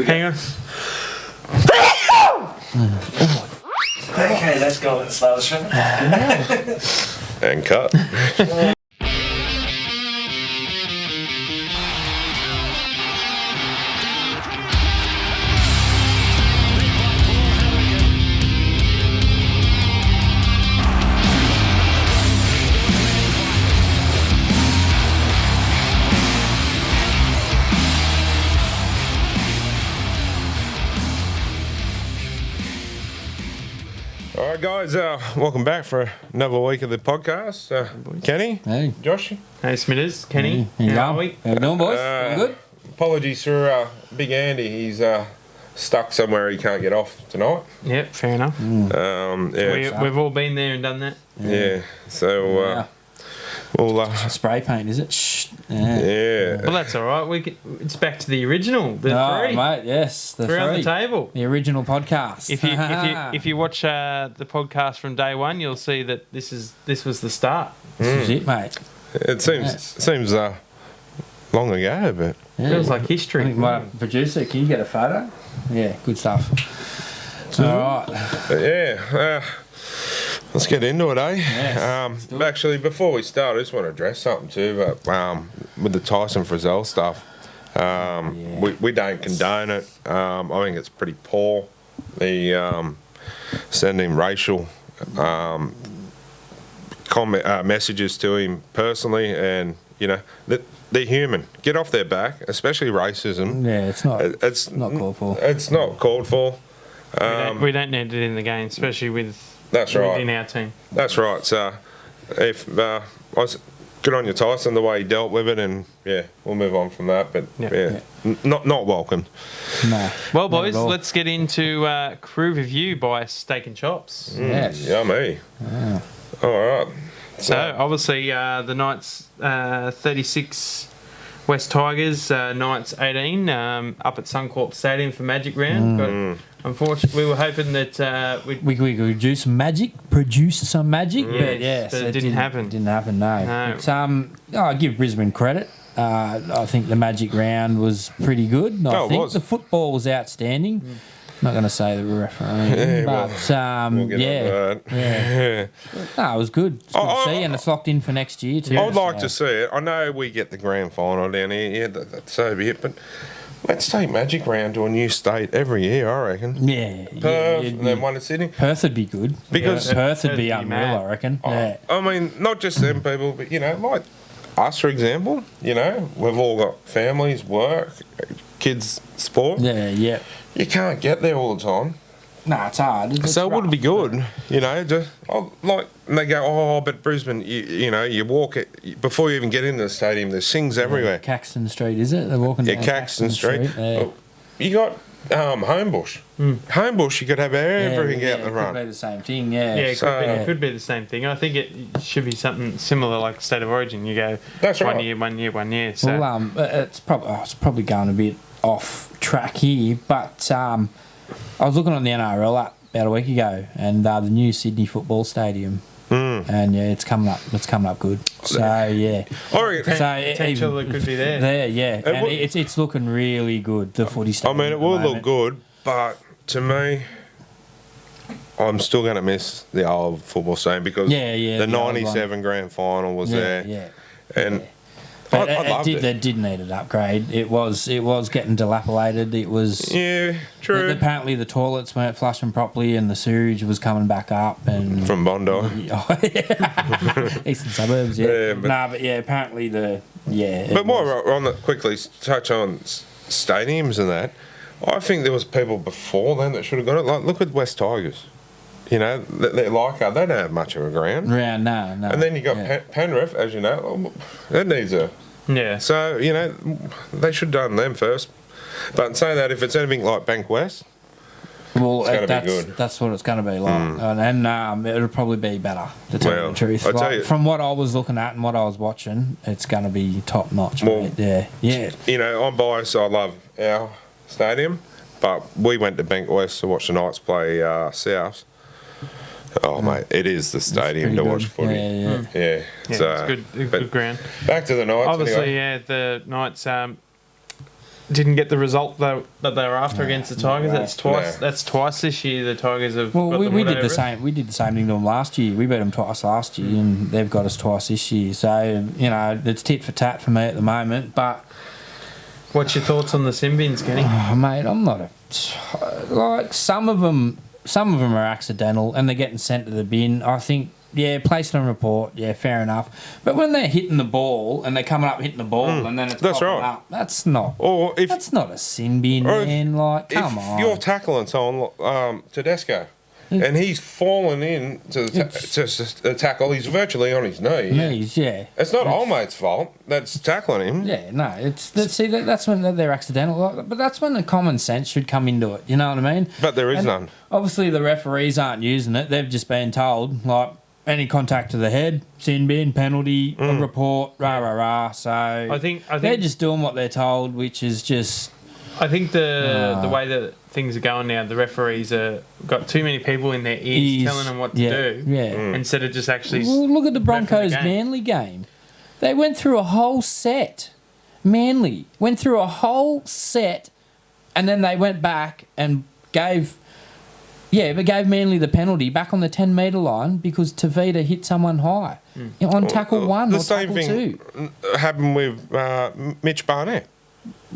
Hang on. Okay, let's go and start the show. And cut. All right, guys, welcome back for another week of the podcast. Kenny, Hey. Josh. Hey, Smitters, Kenny, how are we? How you doing, boys? All good? Apologies for Big Andy. He's stuck somewhere he can't get off tonight. Yep, fair enough. We've all been there and done that. Yeah. So we'll Spray paint, is it? Shh. yeah. Well, that's all right. It's back to the original, the three. Mate, yes. The Three on the three. table. The original podcast. If you watch the podcast from day one, you'll see that this was the start. This is it, mate. It seems long ago, but Yeah. Feels like I history. think my producer, can you get a photo? Yeah, good stuff. All right. But yeah, let's get into it, eh? Yes, let's do it. Actually, before we start, I just want to address something too. But with the Tyson Frizzell stuff, we don't condone it. I think it's pretty poor. The sending racial messages to him personally, and you know they're human. Get off their back, especially racism. Yeah, it's not. It's not called for. It's not called for. We don't need it in the game, especially That's right. within our team. That's right. So, if I was good on your Tyson the way he dealt with it, and yeah, we'll move on from that. But not welcome. No. Well, not boys, at all. let's get into Crew Review by Steak and Chops. Yes. Yummy. Yeah. All right. So, obviously, the Knights 36, West Tigers, Knights 18, up at Suncorp Stadium for Magic Round. But unfortunately, we were hoping that We could produce some magic, but yes, but it didn't happen. Didn't happen, no. No. But, I give Brisbane credit. I think the Magic Round was pretty good. I it think was. the football was outstanding. I'm not going to say the referee, but we'll get on to that. yeah. No, it was good. It's good to see, and it's locked in for next year too. I would like to see it. I know we get the grand final down here. Yeah, that's so be it. But let's take Magic Round to a new state every year, I reckon. Yeah, Perth, it'd and then be- one in Sydney. Perth would be good. Because- Perth would Perth be would be unreal, mad. I reckon. Yeah. I mean, not just them people, but, you know, like us, for example, you know, we've all got families, work, kids, sport. Yeah. You can't get there all the time. Nah, it's hard. It's So it would rough. be good, you know, just, and they go, but Brisbane, you know, you walk it, before you even get into the stadium, there's things everywhere. Caxton Street, is it? They're walking Yeah, down Caxton Street. Yeah. Oh, you got Homebush. Homebush, you could have everything out the It could run. be the same thing, yeah. Yeah, it So- it could be the same thing. I think it should be something similar like State of Origin. You go That's right. 1 year. So Well, it's probably going a bit off track here, but I was looking on the NRL app about a week ago, and the new Sydney Football Stadium, and yeah, it's coming up. It's coming up good. So yeah, I reckon, potential that could be there. there, yeah, and would- it's looking really good. The footy I stadium. mean, it at the will look moment. good, but to me, I'm still going to miss the old football stadium because Yeah, the the old 97 grand final was there. Yeah. And But I loved it. They did need an upgrade. It was getting dilapidated. It was. Yeah, true. Apparently the toilets weren't flushing properly and the sewage was coming back up and From Bondi. eastern suburbs. Yeah. Yeah, but- but apparently it But more was. on the, quickly touch on stadiums and that, I think there was people before then that should have got it. Like, look at West Tigers. You know, they're like, they don't have much of a ground. Round, no. And then you got Penrith, as you know, that needs a... Yeah. So, you know, they should have done them first. But saying that, if it's anything like Bank West, Well, it's gonna be that's good. that's what it's going to be like, and it'll probably be better. To tell you the truth, I tell you- from what I was looking at and what I was watching, it's going to be top notch. Well, mate. Yeah. you know, I'm biased. I love our stadium, but we went to Bank West to watch the Knights play South. Oh, mate, it is the stadium to pretty watch good. footy. Yeah. Yeah, Yeah, so, it's good but good ground. back to the Knights. Obviously, anyway. yeah, the Knights didn't get the result that they were after against the Tigers. No. That's twice. No. That's twice this year. The Tigers have. Well, got we them did all the over same. We did the same thing to them last year. We beat them twice last year, and they've got us twice this year. So it's tit for tat for me at the moment. But What's your thoughts on the sin bins, Kenny? oh, mate, I'm not like some of them. Some of them are accidental, and they're getting sent to the bin. I think. Yeah, placed on report. Yeah, fair enough. But when they're hitting the ball and they're coming up hitting the ball and then it's That's popping right. up, that's not. Or if That's not a sin bin, Or if- man. Like, come if on. you're tackling someone, Tedesco, and he's fallen in to the tackle, he's virtually on his knee. Knees, yeah. It's not old mate's fault. That's tackling him. Yeah, no, that's when they're accidental. But that's when the common sense should come into it. You know what I mean? But there is And none. Obviously, the referees aren't using it. They've just been told like any contact to the head, sin bin, penalty, a report, rah rah rah. So I think they're just doing what they're told, which is just I think the way that things are going now, the referees have got too many people in their ears telling them what to do, Yeah. instead of just actually. Well, look at the Broncos game. Manly game. They went through a whole set. Manly went through a whole set, and then they went back and gave Manly the penalty back on the 10-metre line because Tavita hit someone high on tackle one The or same tackle thing two. happened with Mitch Barnett.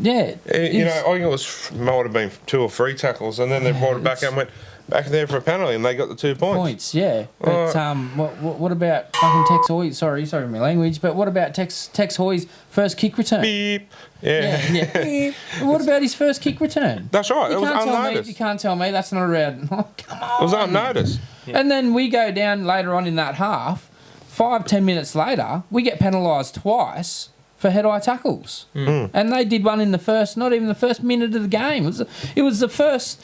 Yeah, I think it was might have been 2 or 3 tackles, and then they brought it back and went back there for a penalty, and they got the 2 points. Yeah. But what about fucking Tex Hoy? Sorry my language. But what about Tex Hoy's first kick return? Beep. Yeah. Yeah. What about his first kick return? That's right. It was unnoticed. You can't tell me that's not around. Oh, come on. It was unnoticed. And then we go down later on in that half. 5-10 minutes later, we get penalised twice for head-eye tackles, and they did one in the first, not even the first minute of the game. It was the first.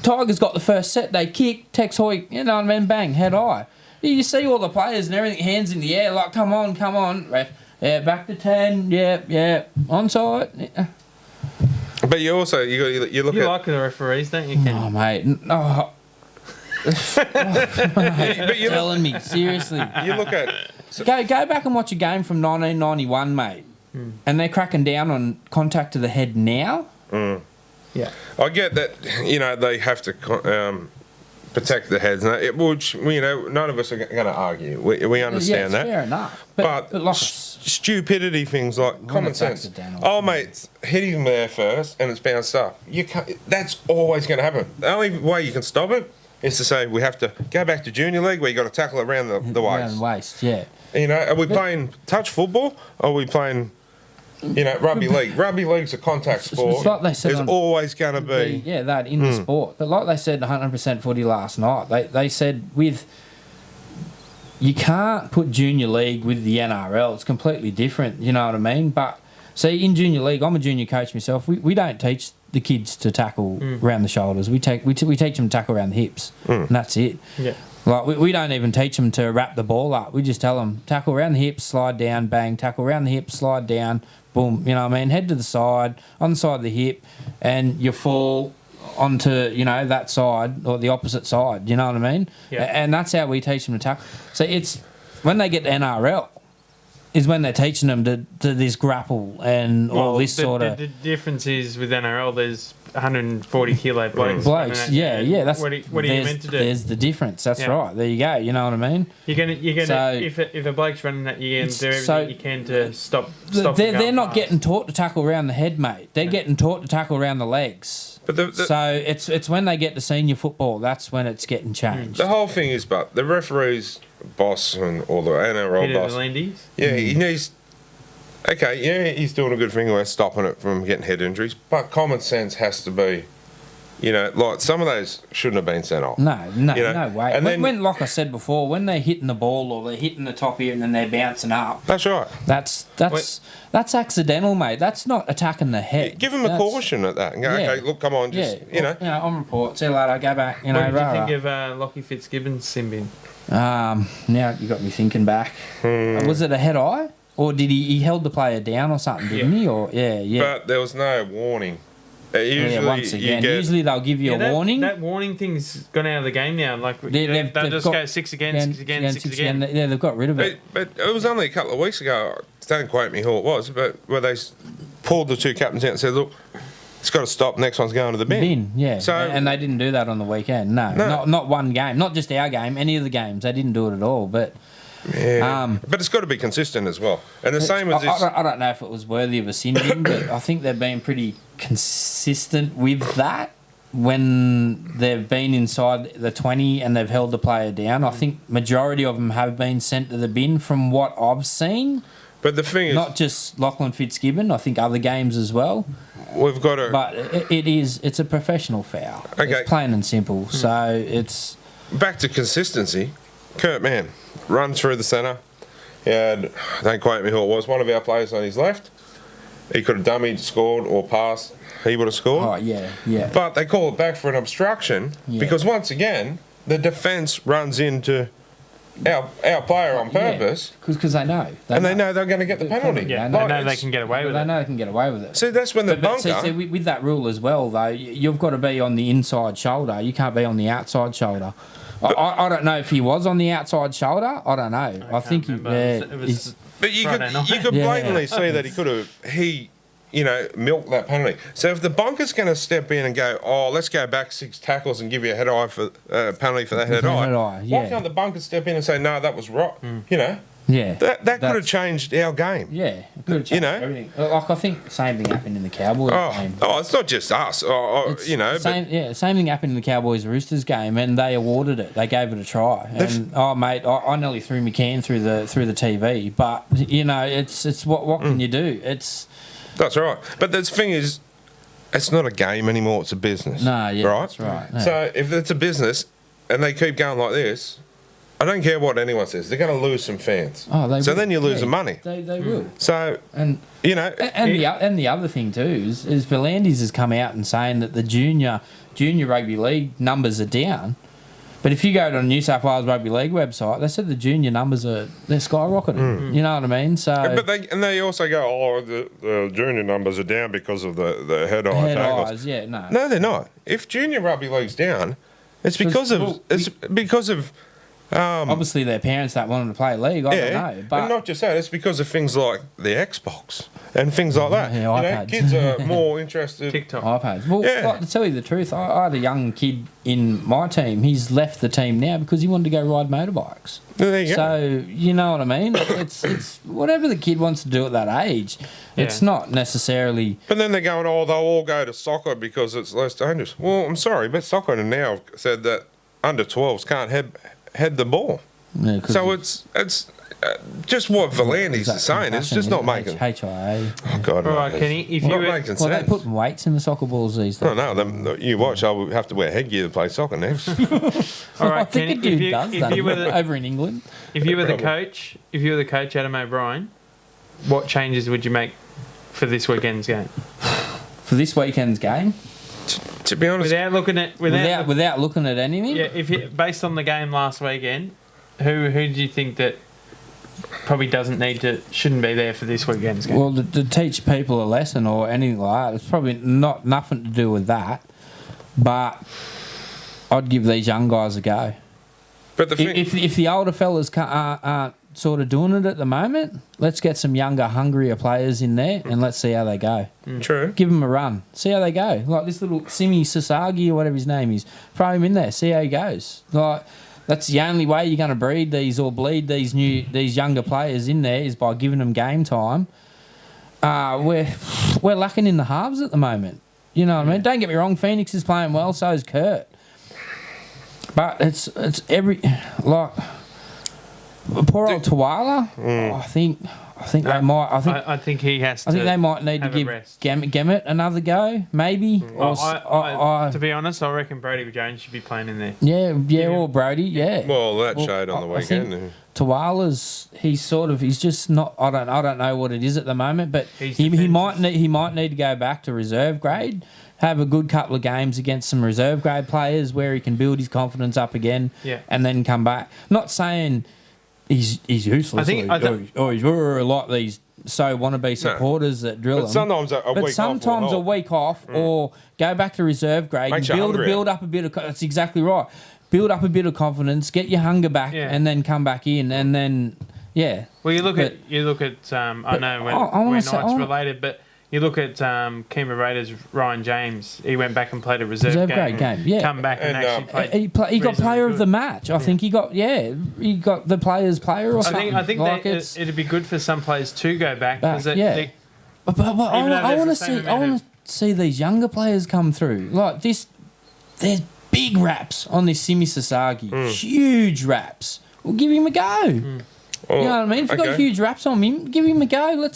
Tigers got the first set. They kicked Tex Hoy, you know what I mean? Bang, head-eye. You see all the players and everything, hands in the air, like come on, ref. Yeah, back to 10. Yeah, onside. Yeah. But you also you look You at like the referees, don't you, Kenny? Oh mate, no. but you Telling me seriously. you look at Go back and watch a game from 1991, mate. And they're cracking down on contact to the head now. Yeah. I get that they have to protect the heads, which none of us are going to argue. We understand yeah, that. Fair enough. But like, stupidity things like common it's sense. accidental. Oh, mate, hit him there first, and it's bounced up. You can't. That's always going to happen. The only way you can stop it is to say we have to go back to junior league where you got to tackle around the waist. Around the waist, yeah. Are we playing touch football? Or are we playing, rugby league? Rugby league's a contact sport. It's like they said There's always going to be. Yeah, that in the sport. But like they said 100% footy last night, they said you can't put junior league with the NRL. It's completely different, you know what I mean? But see, in junior league, I'm a junior coach myself. We don't teach the kids to tackle around the shoulders. We teach them to tackle around the hips, and that's it. Yeah. Like we don't even teach them to wrap the ball up. We just tell them tackle around the hips, slide down, bang. Tackle around the hips, slide down, boom. You know what I mean? Head to the side, on the side of the hip, and you fall onto that side or the opposite side. You know what I mean? Yeah. And that's how we teach them to tackle. So it's when they get to NRL is when they're teaching them to this grapple and all this sort of. The difference is with NRL, there's 140 kilo blokes. Yeah. That's what are you meant to do? There's the difference. That's Yeah. right. There you go. You know what I mean? You're gonna. So- if a bloke's running that, you're gonna do everything you can to stop. They're not getting taught to tackle around the head, mate. They're getting taught to tackle around the legs. But So it's when they get to senior football that's when it's getting changed. the whole thing is, but the referees, boss, and all the NRL Peter boss. Delandes. Yeah, he needs. Okay, yeah, he's doing a good thing with stopping it from getting head injuries, but common sense has to be, like some of those shouldn't have been sent off. No way. And then, When, like I said before, when they're hitting the ball or they're hitting the top here and then they're bouncing up, that's right. that's accidental, mate. That's not attacking the head. Give him a caution at that and go, okay, look, come on, just, on report. See you later. Go back. What did you think of Lockie Fitzgibbon's sin bin? Now you got me thinking back. Was it a head eye? Or did he held the player down or something, didn't he? Or yeah. But there was no warning. Usually, once again, usually they'll give you a warning. That warning thing's gone out of the game now. Like they'll just go 6 again, 6 again. Yeah, they've got rid of it. But it was only a couple of weeks ago. Don't quote me who it was, but where they pulled the 2 captains out and said, look, it's got to stop. Next one's going to the bin. Yeah. So, and they didn't do that on the weekend. No. Not one game. Not just our game. Any of the games. They didn't do it at all. But yeah. But it's got to be consistent as well. And the same as this. I don't know if it was worthy of a sin, but I think they've been pretty consistent with that when they've been inside the 20 and they've held the player down. I think majority of them have been sent to the bin from what I've seen. But the thing is, not just Lachlan Fitzgibbon, I think other games as well. We've got to. But it's a professional foul. Okay. It's plain and simple. So it's back to consistency. Kurt Mann runs through the centre. He had, don't quote me who it was, one of our players on his left. He could have dummied, scored, or passed. He would have scored. Oh yeah. But they call it back for an obstruction because once again the defence runs into our player on purpose. Because they know. They know they're going to get the penalty. Yeah, they know they can get away with it. They know they can get away with it. See, that's when the bunker... See, with that rule as well, though, you've got to be on the inside shoulder. You can't be on the outside shoulder. I don't know if he was on the outside shoulder. I don't know. I think he... But you could blatantly see that he could have... milk that penalty. So if the bunker's going to step in and go, let's go back 6 tackles and give you a head eye for penalty for that head eye. Why can't the bunker step in and say, no, that was right? Yeah. That could have changed our game. Yeah, it could have changed everything. Like, I think the same thing happened in the Cowboys game. It's not just us. Same thing happened in the Cowboys Roosters game, and they awarded it. They gave it a try. And mate, I nearly threw my can through the TV. But it's what can you do? That's right. But the thing is, it's not a game anymore. It's a business. No, yeah, right? That's right. Yeah. So if it's a business and they keep going like this, I don't care what anyone says. They're going to lose some fans. Oh, they will. Then you lose the money. They will. So and the other thing too is Volandis has come out and saying that the junior rugby league numbers are down. But if you go to the New South Wales Rugby League website, they said the junior numbers they're skyrocketing. You know what I mean? So, but they also go, the junior numbers are down because of the head eye tackles. Yeah, no. No, they're not. If junior rugby league's down, it's because of obviously their parents that want them to play league. I don't know, but not just that. It's because of things like the Xbox and things like that. Yeah, kids are more interested. TikTok, iPads. Well, like, to tell you the truth, I had a young kid in my team. He's left the team now because he wanted to go ride motorbikes. There you go. So you know what I mean. It's whatever the kid wants to do at that age. Yeah. It's not necessarily. But then they're going, they'll all go to soccer because it's less dangerous. Well, I'm sorry, but soccer now have said that under 12s can't head the ball. Yeah, so it's just what Volandis is saying. It's just not making... HIA. Oh, God. All right, Kenny, if you were... they're putting weights in the soccer balls these days. No, you watch, I'll have to wear headgear to play soccer next. All right, Kenny, if you were over in England. If you were the coach, Adam O'Brien, what changes would you make for this weekend's game? For this weekend's game? To be honest, without looking at anything. Yeah, based on the game last weekend, who do you think that probably shouldn't be there for this weekend's game? Well, to teach people a lesson or anything like that, it's probably nothing to do with that. But I'd give these young guys a go. But if the older fellas aren't sort of doing it at the moment, let's get some younger, hungrier players in there and let's see how they go. True. Give them a run. See how they go. Like this little Simi Sasagi or whatever his name is. Throw him in there. See how he goes. Like that's the only way you're going to breed these or bleed these younger players in there is by giving them game time. We're lacking in the halves at the moment. You know what I mean? Don't get me wrong. Phoenix is playing well. So is Kurt. But it's poor old Tuala. I think they might. I think he has. I think they might need to give Gemmett another go, maybe. To be honest, I reckon Brody Jones should be playing in there. Yeah, or Brody. Yeah. Well, that showed on the weekend. Tuala's he's just not. I don't know what it is at the moment, but he might need to go back to reserve grade. Have a good couple of games against some reserve grade players where he can build his confidence up again, and then come back. Not saying he's useless. He's like these wannabe supporters that drill him. Sometimes a week off or go back to reserve grade and build up a bit of. That's exactly right. Build up a bit of confidence, get your hunger back, and then come back in, and then Well, you look at. I know we're Knights related, but you look at Canberra Raiders, Ryan James. He went back and played a reserve game. Great game, yeah. Come back and actually played. He got reasonably player of good. the match. I think he got the player's player or something. I think like it'd be good for some players to go back. But I Even want though to there's the same amount of- see these younger players come through like this. There's big raps on this Simi Sasagi, huge raps. Well, give him a go. Well, You know what I mean? If you've got okay. huge raps on him, give him a go.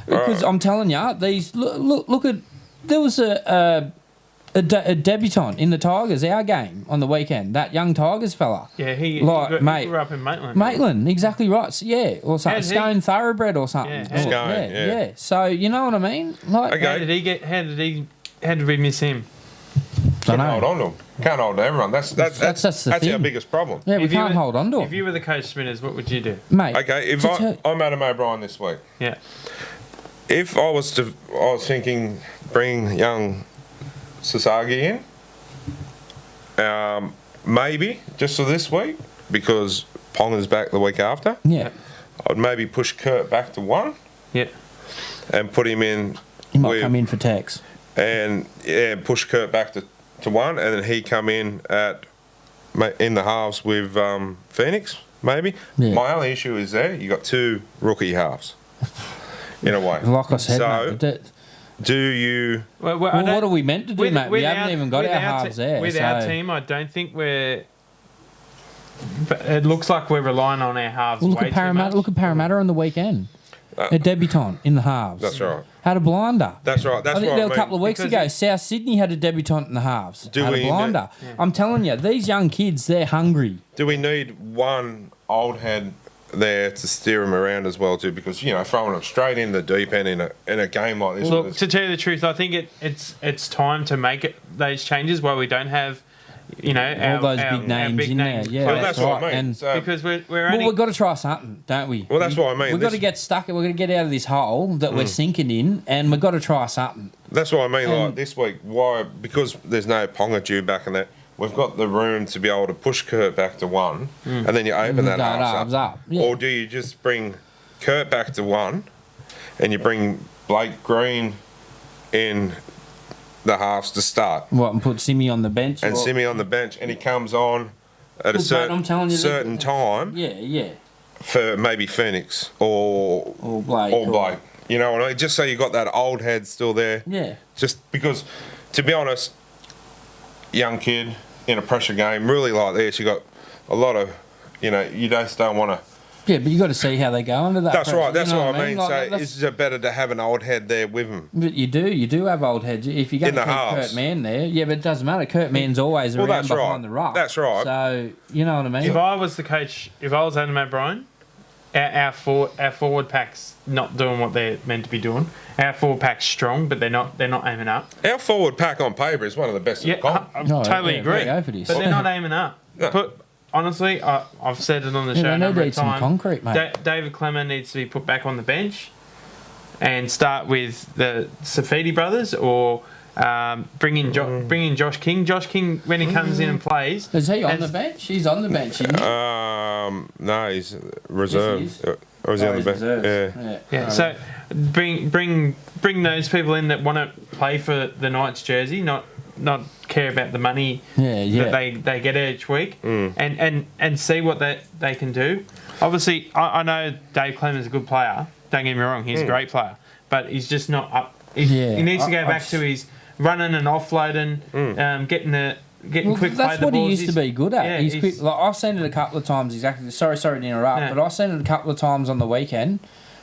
Because I'm telling you, these look at there was a debutant in the Tigers, our game on the weekend. That young Tigers fella. Yeah, he mate, grew up in Maitland. Maitland, exactly right. So, yeah, or something. How'd he- Stone Thoroughbred or something. Yeah, Scone, yeah. So you know what I mean? Like, Okay. How did we miss him? don't Can't hold know. on to him. Can't hold to everyone. That's the our thing. biggest problem. Yeah, we If you can't were- hold on to If him, you were the coach spinners, what would you do? mate. Okay, if to tell- I'm Adam O'Brien this week. Yeah. If I was thinking bring young Sasagi in, maybe just for this week because Ponga's back the week after. yeah, I'd maybe push Kurt back to 1 Yeah. and put him in he might with, come in for tax. and push Kurt back to 1 and then he come in in the halves with Phoenix maybe. Yeah. My only issue is you got 2 rookie halves in a way. Like I said, So, mate. That- do you? Well, Well, what are we meant to do, mate? We haven't even got our halves there. With so. our team, I don't think we're. But it looks like we're relying on our halves. Well, look way at Parramatta. Too much. Look at Parramatta on the weekend. A debutant in the halves. That's right. Had a blinder. That's right. That's I think what there I were a couple of weeks Because ago, it- South Sydney had a debutant in the halves. Do had we a blinder. I'm telling you, these young kids, they're hungry. Do we need one old head there to steer him around as well too? Because throwing them straight in the deep end in a game like this. Look, to tell you the truth, I think it's time to make those changes while we don't have, All those big names in there. Yeah, well, that's that's what right. I mean. And So, because we're well, only. we've got to try something, don't we? Well, that's what I mean. We've got to This- get stuck. We've got to get out of this hole that we're sinking in, and we've got to try something. that's what I mean. Like And- this week, why? Because there's no Ponga due back in that. We've got the room to be able to push Kurt back to 1, and then you open that halves up. Yeah. Or do you just bring Kurt back to 1, and you bring Blake Green in the halves to start, What, and put Simi on the bench? and or- Simi on the bench, and he comes on at a Look, mate, I'm telling you, certain time Yeah. for maybe Phoenix or Blake. Blake. You know what I mean? Just so you got that old head still there. Yeah. Just because, to be honest, young kid in a pressure game, really like this, you got a lot of, you just don't want to. Yeah, but you got to see how they go under that. That's pressure, right. That's you know what I mean. Like, So that's- is it better to have an old head there with him? But you do have old heads. If you're going In to the keep halves. Kurt Mann there, yeah, but it doesn't matter. Kurt Mann's always Well, around that's behind right. the ruck. That's right. So you know what I mean. If I was the coach, if I was Adam O'Brien, our forward pack's not doing what they're meant to be doing. Our forward pack's strong, but they're not aiming up. Our forward pack on paper is one of the best in Yeah, the comp. I No, totally yeah, agree. go for this. But they're not aiming up. No. Honestly, I've said it on the Yeah, show they a need number to of eat some times. concrete, mate. David Clemmer needs to be put back on the bench and start with the Safidi brothers or bring in Josh King. Josh King, when he comes in and plays, Is he on has- the bench? He's on the bench, isn't he? No, he's reserved. Yes, he is. Or is he Oh, on the he's bench? reserves. Yeah. Yeah, so bring those people in that want to play for the Knights jersey, not care about the money Yeah. that they get each week, and see what they can do. Obviously, I know Dave Clemmer's a good player. Don't get me wrong, he's a great player, but he's just not up. He needs to go back to his running and offloading, getting Well, quick. that's play what the he balls. used to be good at. Yeah, he's quick. Like, I've seen it a couple of times. Exactly. Sorry to interrupt, Yeah. but I've seen it a couple of times on the weekend,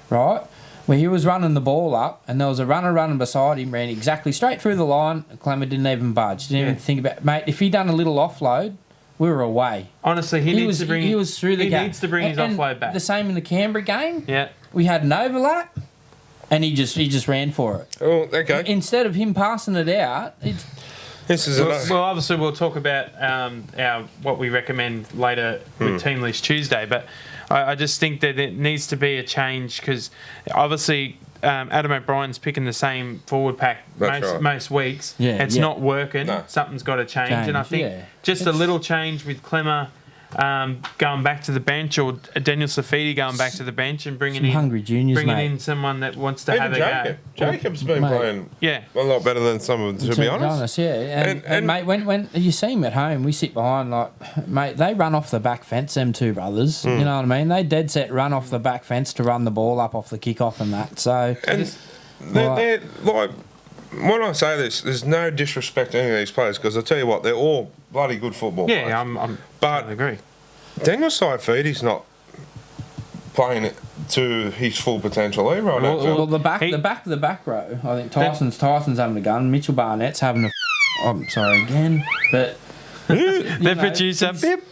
right, where he was running the ball up, and there was a runner running beside him, ran exactly straight through the line. Clemmer didn't even budge. Didn't even think about, mate. If he'd done a little offload, we were away. Honestly, he needs to bring. He was through the He gap. needs to bring his And offload back. The same in the Canberra game. Yeah. We had an overlap, and he just ran for it. Oh, okay. Instead of him passing it out, This is Well, obviously, we'll talk about our what we recommend later with Team List Tuesday, but I just think that it needs to be a change because obviously Adam O'Brien's picking the same forward pack That's right. most weeks. Yeah, It's yeah. not working. No. Something's got to change, and I think yeah. just a little change with Clemmer going back to the bench, or Daniel Safidi going back to the bench and bringing in hungry juniors, bringing mate. in someone that wants to Even have a go. Jacob's been Mate. playing Yeah. a lot better than some of them, to be honest. Yeah. And mate, when you see him at home, we sit behind mate, they run off the back fence, them two brothers. You know what I mean? They dead set run off the back fence to run the ball up off the kickoff and that. So, And they're like, when I say this, there's no disrespect to any of these players, because I tell you what, they're all bloody good football players. Yeah, I'm But totally agree. Daniel Saifidi's not playing it to his full potential either. I don't feel. well, the back row. I think Tyson's having a gun. Mitchell Barnett's having a. I'm sorry again, but The producer, Pip.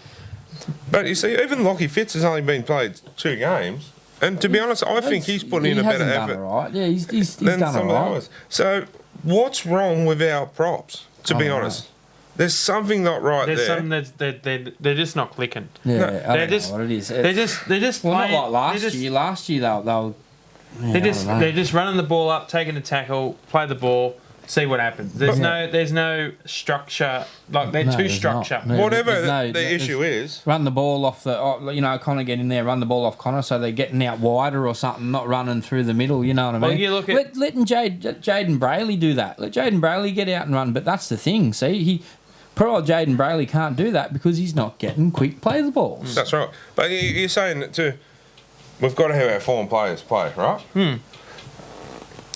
But you see, even Lockie Fitz has only been played 2 games, and to be honest, I think he's putting in a better done effort all right. Yeah, he's than done some of all the right. others. So, what's wrong with our props? To be honest, there's something not right There's there. some that's they're just not clicking. Yeah, No, I they're don't just- know what it is. They're just well, not playing, like last they're just, year. Last year they'll they're just running the ball up, taking a tackle, play the ball, see what happens. There's no structure. Like they're too there's structure. not. No. Whatever There's no- the there's- issue is, run the ball off Connor get in there, run the ball off Connor, so they're getting out wider or something, not running through the middle. You know what I mean? Well, you look at- letting Jaden Brayley do that. Let Jaden Brayley get out and run. But that's the thing. See, poor old Jaden Brayley can't do that because he's not getting quick play the balls. that's right. But you're saying that too. We've got to have our foreign players play, right?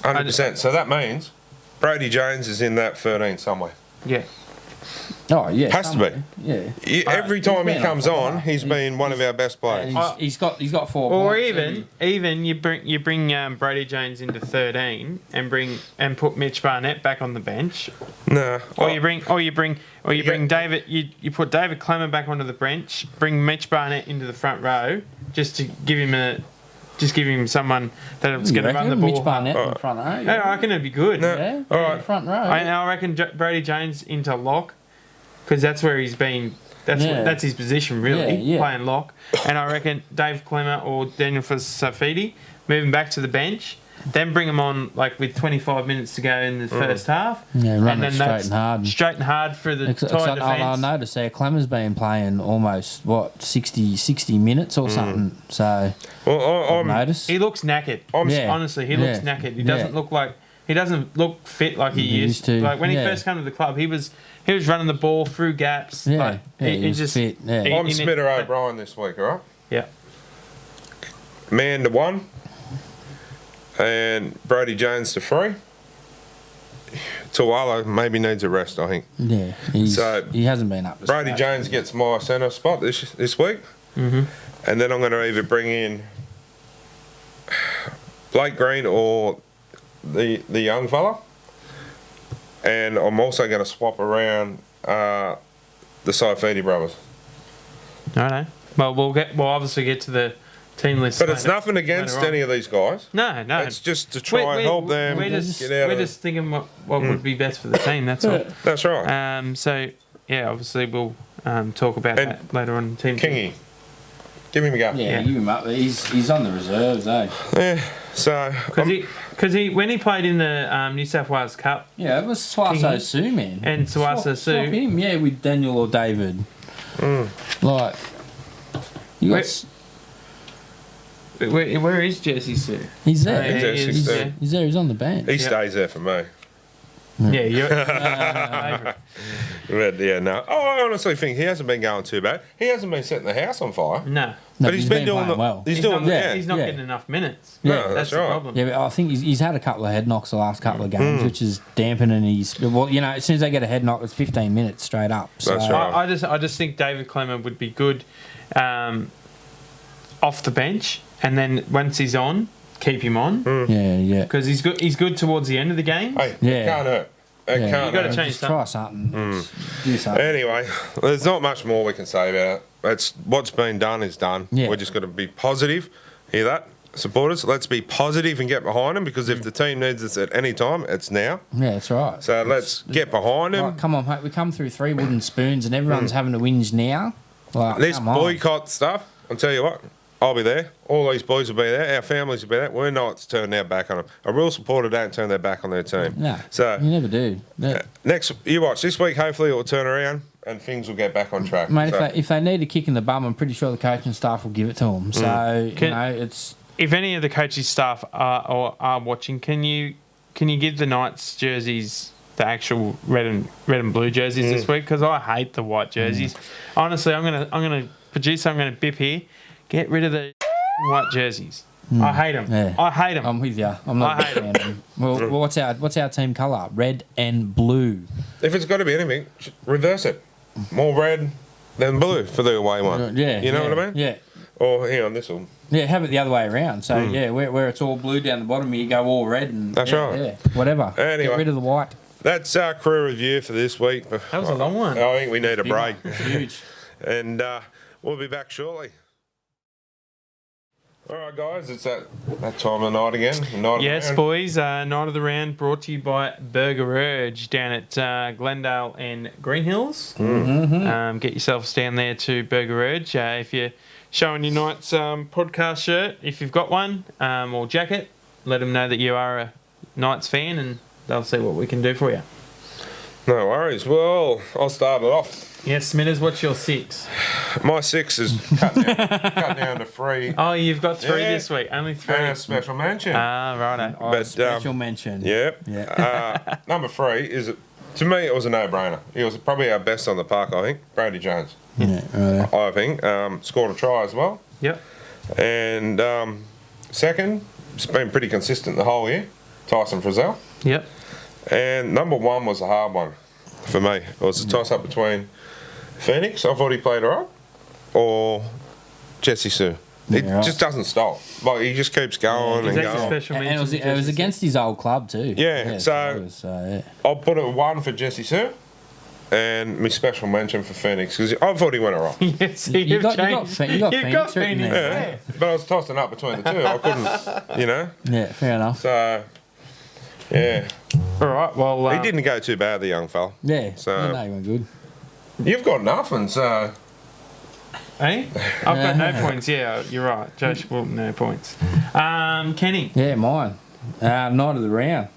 100%. So that means Brady Jones is in that 13 somewhere. Yeah. Oh yeah, Has to somewhere. Yeah. Every time he been comes on fire. on, he's been one of our best players. And he's got 4 Or points. even you bring Brady Jones into 13 and put Mitch Barnett back on the bench, No. or you bring David you put David Clemmer back onto the bench, bring Mitch Barnett into the front row just to give him someone that's going to run the ball. Mitch Barnett in the front row. Yeah, I reckon it'd be good. No. Yeah, All right. front row. I reckon Brady Jones into lock, because that's where he's been. That's his position really, Yeah. playing lock. And I reckon Dave Clemmer or Daniel Safidi moving back to the bench, then bring him on like with 25 minutes to go in the first half. Yeah, run and it straight and hard. Straight and hard for the tight I defence. noticed there, Clemmer's been playing almost 60 minutes or something. So Well, I've I'm noticed. He looks knackered. Yeah. Honestly, he looks Yeah. knackered. He doesn't look fit like he used to. Like when he Yeah. first came to the club, he was running the ball through gaps. Yeah. Like, He was just fit. Yeah. I'm Smita O'Brien this week, all right? Yeah. Man to 1, and Brady Jones to 3. Tuala maybe needs a rest, I think. Yeah, he hasn't been up to Brady scratch. Jones gets my centre spot this week, and then I'm going to either bring in Blake Green or the young fella, and I'm also going to swap around the Saifidi brothers. I know. Well, we'll obviously get to the team list. But it's later- nothing against later on. any of these guys. No. It's just to try and help them We're get just, out we're of just thinking what would be best for the team. That's all. That's right. So yeah, obviously we'll talk about And that later on in team. Kingy, give him a go. Yeah, give him up. He's on the reserves, eh? Yeah, so Because he when he played in the New South Wales Cup Yeah, it was Suaso Sue, man. and Suasa Swap Sue. him, yeah, with Daniel or David. Like, you Where- got, Where is Jersey Sue? he's there. He's there, he is, 16. He's there. He's on the bench. he stays there for me. Yeah, you're favourite. But yeah, no. Oh, I honestly think he hasn't been going too bad. He hasn't been setting the house on fire. No. No, But he's been doing playing well. He's doing He's not getting enough minutes. No, That's that's the right. problem. Yeah, but I think he's had a couple of head knocks the last couple of games, which is dampening his. Well, as soon as they get a head knock, it's 15 minutes straight up. So, That's right. I just think David Clemmer would be good off the bench, and then once he's on, keep him on Yeah. because he's good towards the end of the game. Hey, Yeah. it can't hurt. It Yeah. can't You gotta hurt. change Just try something. Do something. Anyway, there's not much more we can say about it. It's what's been done is done. Yeah. We're just got to be positive. Hear that, supporters? Let's be positive and get behind them, because if the team needs us at any time, it's now. Yeah, that's right. So let's get behind them. Like, come on, mate. We come through 3 wooden spoons and everyone's having to whinge now. Like, This come on. boycott stuff, I'll tell you what, I'll be there. All these boys will be there. Our families will be there. We're not to turn their back on them. A real supporter don't turn their back on their team. No, So you never do. Yeah. next, you watch this week. Hopefully, it will turn around. and things will get back on track. Mate, So, if they need a kick in the bum, I'm pretty sure the coaching staff will give it to them. So, it's... If any of the coaching staff are watching, can you give the Knights jerseys the actual red and blue jerseys this week? Because I hate the white jerseys. Honestly, I'm gonna produce. I'm gonna bip here. Get rid of the white jerseys. I hate them. Yeah. I hate them. I'm with you. I'm not a fan of them. Well, what's our team colour? Red and blue. if it's got to be anything, reverse it. More red than blue for the away one. Yeah. You know what I mean? Yeah. Or hang on, this will. Yeah, have it the other way around. So, where it's all blue down the bottom, you go all red. And That's right. Yeah, whatever. Anyway. Get rid of the white. That's our crew review for this week. That was a long one. I think we need a break. It's huge. And we'll be back shortly. All right, guys, it's that time of the night again. Yes, boys. Night of the round brought to you by Burger Urge down at Glendale and Green Hills. Get yourselves down there to Burger Urge. If you're showing your Knights podcast shirt, if you've got one, or jacket, let them know that you are a Knights fan and they'll see what we can do for you. No worries. Well, I'll start it off. Yes, Smithers, what's your 6? My 6 is cut down to 3. Oh, you've got 3 Yeah. this week. Only 3. And a special mention. Righto. But, Special mention. Yep. Yeah. Number 3 is, to me, it was a no-brainer. He was probably our best on the park, I think. Brody Jones, Yeah, right. I think. Scored a try as well. Yep. And second, it's been pretty consistent the whole year. Tyson Frizzell. Yep. And number 1 was a hard one for me. It was a toss-up between Phoenix, I thought he played all right, or Jesse Sue. It just doesn't stop. Like, he just keeps going and That's a going. special And mention. it was against his old club too. Yeah, so- yeah. I'll put it 1 for Jesse Sue and my special mention for Phoenix, because I thought he went all right. Yes, You got Phoenix Phoenix written Phoenix. there. Yeah. But I was tossing up between the two. I couldn't, you know. Yeah, fair enough. So, yeah. All right. Well, He didn't go too bad, the young fella. Yeah, So- no, you went good. You've got nothing, so... Eh? I've got no points. Yeah, you're right. Josh Wilton, no points. Kenny. Yeah, mine. Night of the round.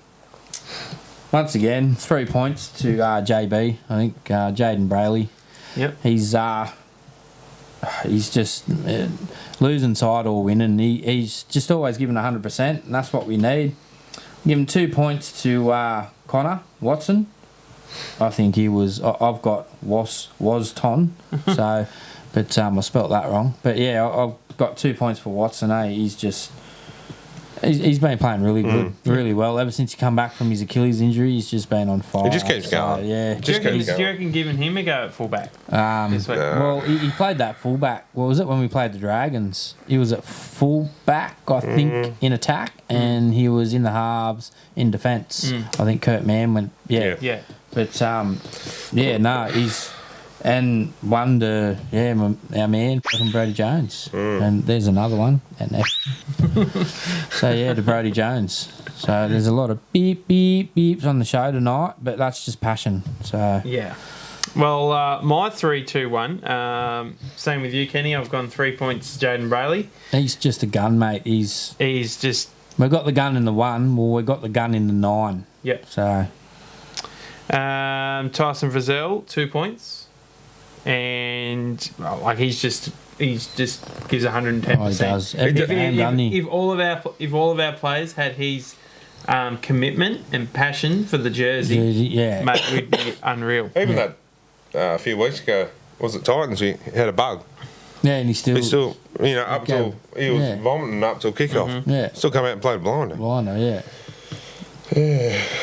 Once again, 3 points to JB. I think Jaden Brayley. Yep. He's just losing side or winning. He's just always given 100%, and that's what we need. Give him 2 points to Connor Watson. I think he was. I've got was Ton. So, but I spelt that wrong. But yeah, I've got 2 points for Watson. He's just. He's been playing really good, really well. Ever since he come back from his Achilles injury, he's just been on fire. He just keeps going. Yeah. Just Do keeps you going. reckon giving him a go at fullback this week? Well, he played that fullback. What was it when we played the Dragons? He was at fullback, I think, in attack, and he was in the halves in defence. I think Kurt Mann went. Yeah. Yeah. But he's and one to our man fucking Brody Jones, and there's another one, and so to Brody Jones. So there's a lot of beep beeps on the show tonight, but that's just passion. So Yeah. Well, my 3-2-1. Same with you, Kenny. I've gone 3 points to Jaden Brayley. he's just a gun, mate. He's just. We've got the gun in the 1. Well, we've got the gun in the 9. Yep. So Tyson Frizzell, 2 points. And he just gives 110%. he does. Every game, doesn't he? If all of our players had his commitment and passion for the jersey, Yeah. mate, we'd be unreal. Even that a few weeks ago, was it Titans? He had a bug. Yeah, and he's still Up till he was vomiting up till kickoff. Yeah. Still come out and played blinder. blinder, yeah.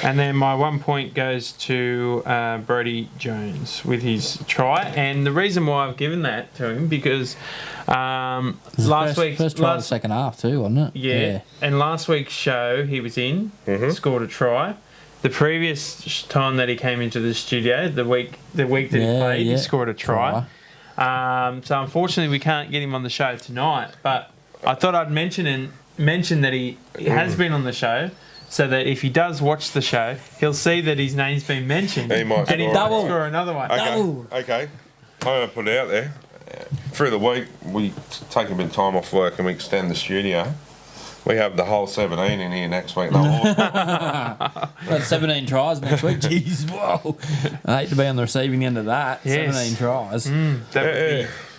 And then my 1 point goes to Brody Jones with his try. And the reason why I've given that to him, because last week's first try of the second half too, wasn't it? Yeah. And last week's show, he was in, scored a try. The previous time that he came into the studio, the week that he played, he scored a try. So unfortunately, we can't get him on the show tonight. But I thought I'd mention that he has been on the show, so that if he does watch the show, he'll see that his name's been mentioned, He might and he score. might score another one. Okay. I'm going to put it out there. Through the week, we take a bit of time off work and we extend the studio. We have the whole 17 in here next week. They'll all- Got 17 tries next week. Jeez, whoa. I hate to be on the receiving end of that. Yes. 17 tries.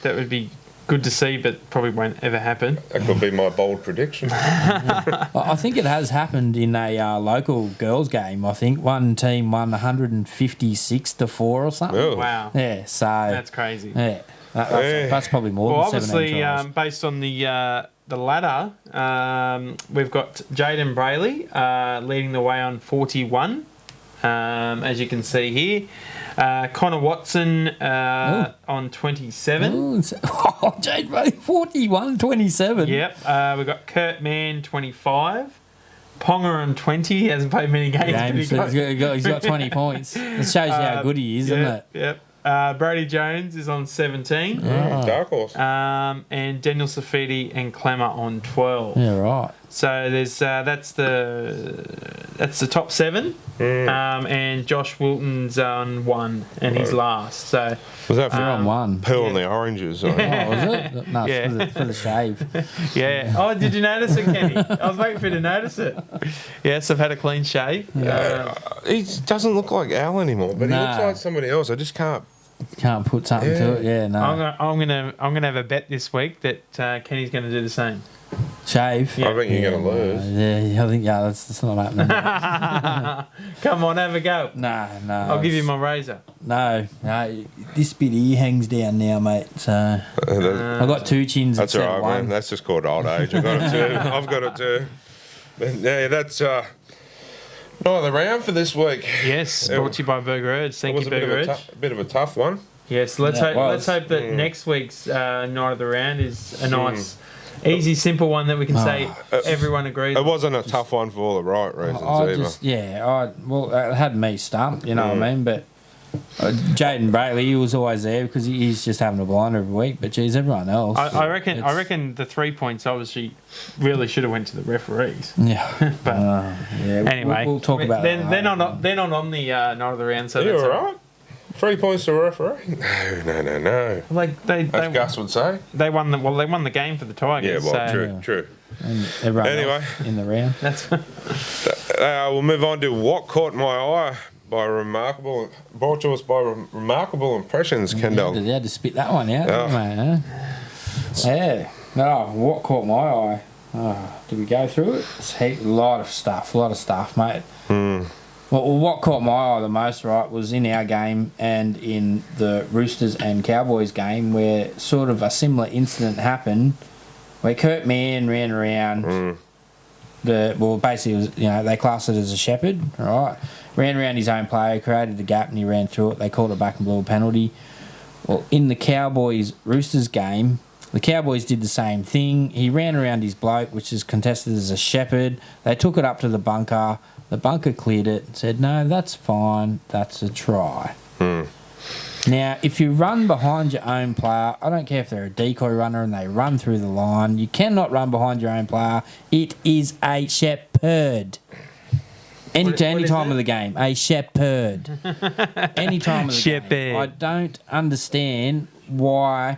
That would be good to see, but probably won't ever happen. that could be my bold prediction. I think it has happened in a local girls' game. I think one team won 156-4 or something. Oh. Wow, Yeah, so that's crazy. yeah, that's probably more Well, than 17 obviously, tries. based on the ladder, we've got Jaden Brayley leading the way on 41, as you can see here. Connor Watson on 27. Oh, Jade Ray, 41-27. Yep. We've got Kurt Mann, 25. Ponga on 20. He hasn't played many games. Games. But He's got 20 points. It shows you how good he is, doesn't it? Yep. Brady Jones is on 17. Dark horse. And Daniel Safidi and Clemmer on 12. Yeah, right. So there's that's the top 7. And Josh Wilton's on 1 and he's last. So Was that You're on one. Peel and the Oranges? Oh, was it? No, Yeah. it's for the shave. yeah. Oh, did you notice it, Kenny? I was waiting for you to notice it. Yes, I've had a clean shave. He doesn't look like Al anymore, but he looks Nah. like somebody else. I just can't. Can't put something to it. Yeah, no. I'm gonna have a bet this week that Kenny's gonna do the same. Shave. Yeah. I think you're going to lose. Yeah, I think that's not happening. Come on, have a go. no. I'll give you my razor. No. This bit here hangs down now, mate. So I've got 2 chins That's instead all of right, man. one. That's just called old age. I've got it too. I've got it too. But yeah, that's another round for this week. Yes, Yeah. brought to you by Burger Edge. It Thank was you, a bit of Burger a, Edge. bit of a tough one. Yes, let's Yeah, it hope. was. Let's hope that next week's night of the round is a nice, easy, simple one that we can say everyone agrees. It wasn't a tough one for all the right reasons either. It had me stumped, you know what I mean? But Jaden Brayley, he was always there because he's just having a blinder every week. But geez, everyone else. I reckon the 3 points obviously really should have went to the referees. Yeah. But Yeah. anyway, we'll talk about that. They're not on the night of the round. So Are you that's all right? 3 points to a referee? No. Like As Gus would say. they won the game for the Tigers. Yeah, well, so true. And everyone Anyway. else in the round. That's We'll move on to what caught my eye brought to us by remarkable impressions, Kendall. You had to spit that one out, Oh. didn't you, mate? Yeah. Oh, what caught my eye? Oh, did we go through it? It's a lot of stuff, mate. Well, what caught my eye the most, right, was in our game and in the Roosters and Cowboys game where sort of a similar incident happened where Kurt Mann ran around basically, it was, they classed it as a shepherd, right? Ran around his own player, created a gap and he ran through it. They called it back and blew a penalty. Well, in the Cowboys-Roosters game, the Cowboys did the same thing. He ran around his bloke, which is contested as a shepherd. They took it up to the bunker. The bunker cleared it and said, no, that's fine. That's a try. Now, if you run behind your own player, I don't care if they're a decoy runner and they run through the line, you cannot run behind your own player. It is a shepherd. Any What time is of the game, a shepherd. Any time of the Shepherd. game. I don't understand why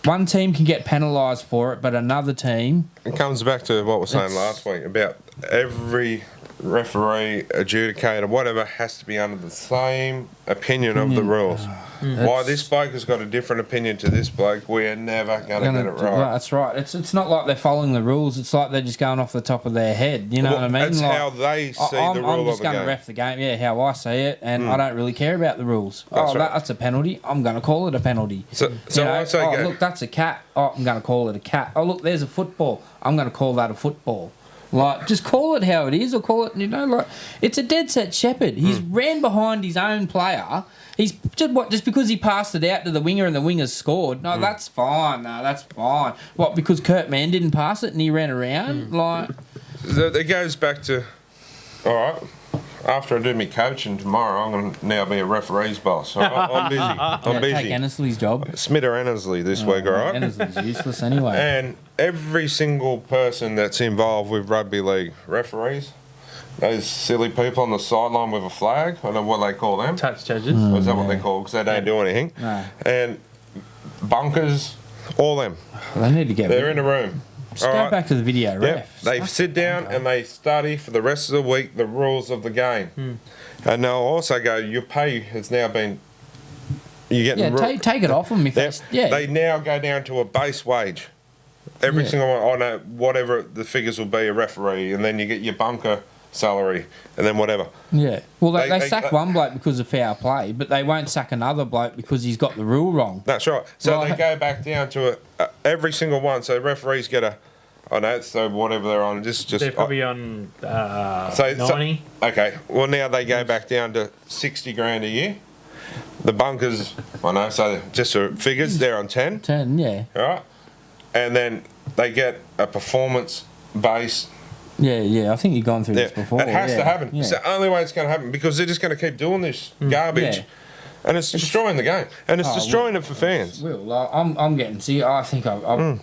one team can get penalised for it, but another team... It comes back to what we were saying last week about every referee, adjudicator, whatever, has to be under the same opinion of the rules. Why this bloke has got a different opinion to this bloke, we're never going to get it right. That's right. It's not like they're following the rules. It's like they're just going off the top of their head. You know what I mean? That's like, how they see I'm the rule just of the going to game. ref the game, how I see it, and I don't really care about the rules. That's right. That's a penalty. I'm going to call it a penalty. So I say go. Look, that's a cat. Oh, I'm going to call it a cat. Oh, look, there's a football. I'm going to call that a football. Like, just call it how it is, or call it, like, it's a dead set shepherd. He's ran behind his own player. He's just because he passed it out to the winger and the winger's scored. No, that's fine. No, that's fine. What, because Kurt Mann didn't pass it and he ran around? Like, It goes back to, all right, after I do my coaching tomorrow, I'm going to now be a referee's boss. All right? I'm busy. I'm take busy. Annesley's job. Smitter Annesley this week, all right? Annesley's useless anyway. And every single person that's involved with rugby league referees, those silly people on the sideline with a flag, I don't know what they call them. touch judges. Or is that what they call? Because they don't do anything. No. And bunkers, all them. They need to get They're in a room. Just go back to the video Yep. ref. They Stuff sit down bunker. and they study for the rest of the week the rules of the game. And they'll also go, your pay has now been... You're getting take it off them if They now go down to a base wage. Every Yeah. single one, I know, whatever the figures will be, a referee, and then you get your bunker salary, and then whatever. Yeah. Well, they They- sack one bloke because of foul play, but they won't sack another bloke because he's got the rule wrong. That's right. So Right. they go back down to every single one. So referees get I know, so whatever they're on, just They're probably on 90. Okay, well now they go back down to 60 grand a year. The bunkers, I know, so just for figures, they're on 10. 10, yeah. Right? And then they get a performance base. Yeah. I think you've gone through this before. It has to happen. Yeah. It's the only way it's going to happen because they're just going to keep doing this garbage. Yeah. And it's destroying the game. And it's destroying it for fans. Will, I'm getting sick. I think I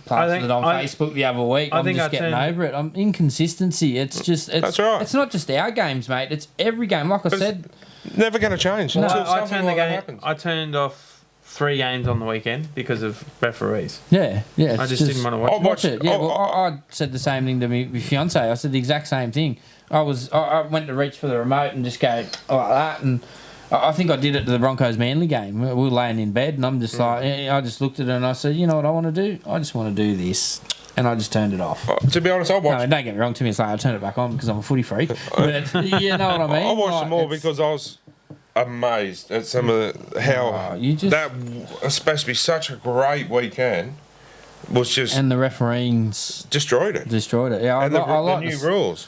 plastered it on Facebook the other week. I'm just getting over it. Inconsistency. It's just... That's right. It's not just our games, mate. It's every game. Like I said... Never going to change Well, until I something turned like the that game. happens. I turned off 3 games on the weekend because of referees. Yeah. I just didn't want to watch I'll it. Watch it. Yeah, I said the same thing to my fiance. I said the exact same thing. I went to reach for the remote and just go like that, and I think I did it to the Broncos Manly game. We were laying in bed, and I'm just like, I just looked at it and I said, you know what I want to do? I just want to do this, and I just turned it off. To be honest, I watched. No, don't get me wrong. To me, it's like I turn it back on because I'm a footy freak. But you know what I mean? I watched Like, them all it's- because I was amazed at some of how that was supposed to be such a great weekend was just and the referees destroyed it. destroyed it. Yeah, And I the like new this- rules.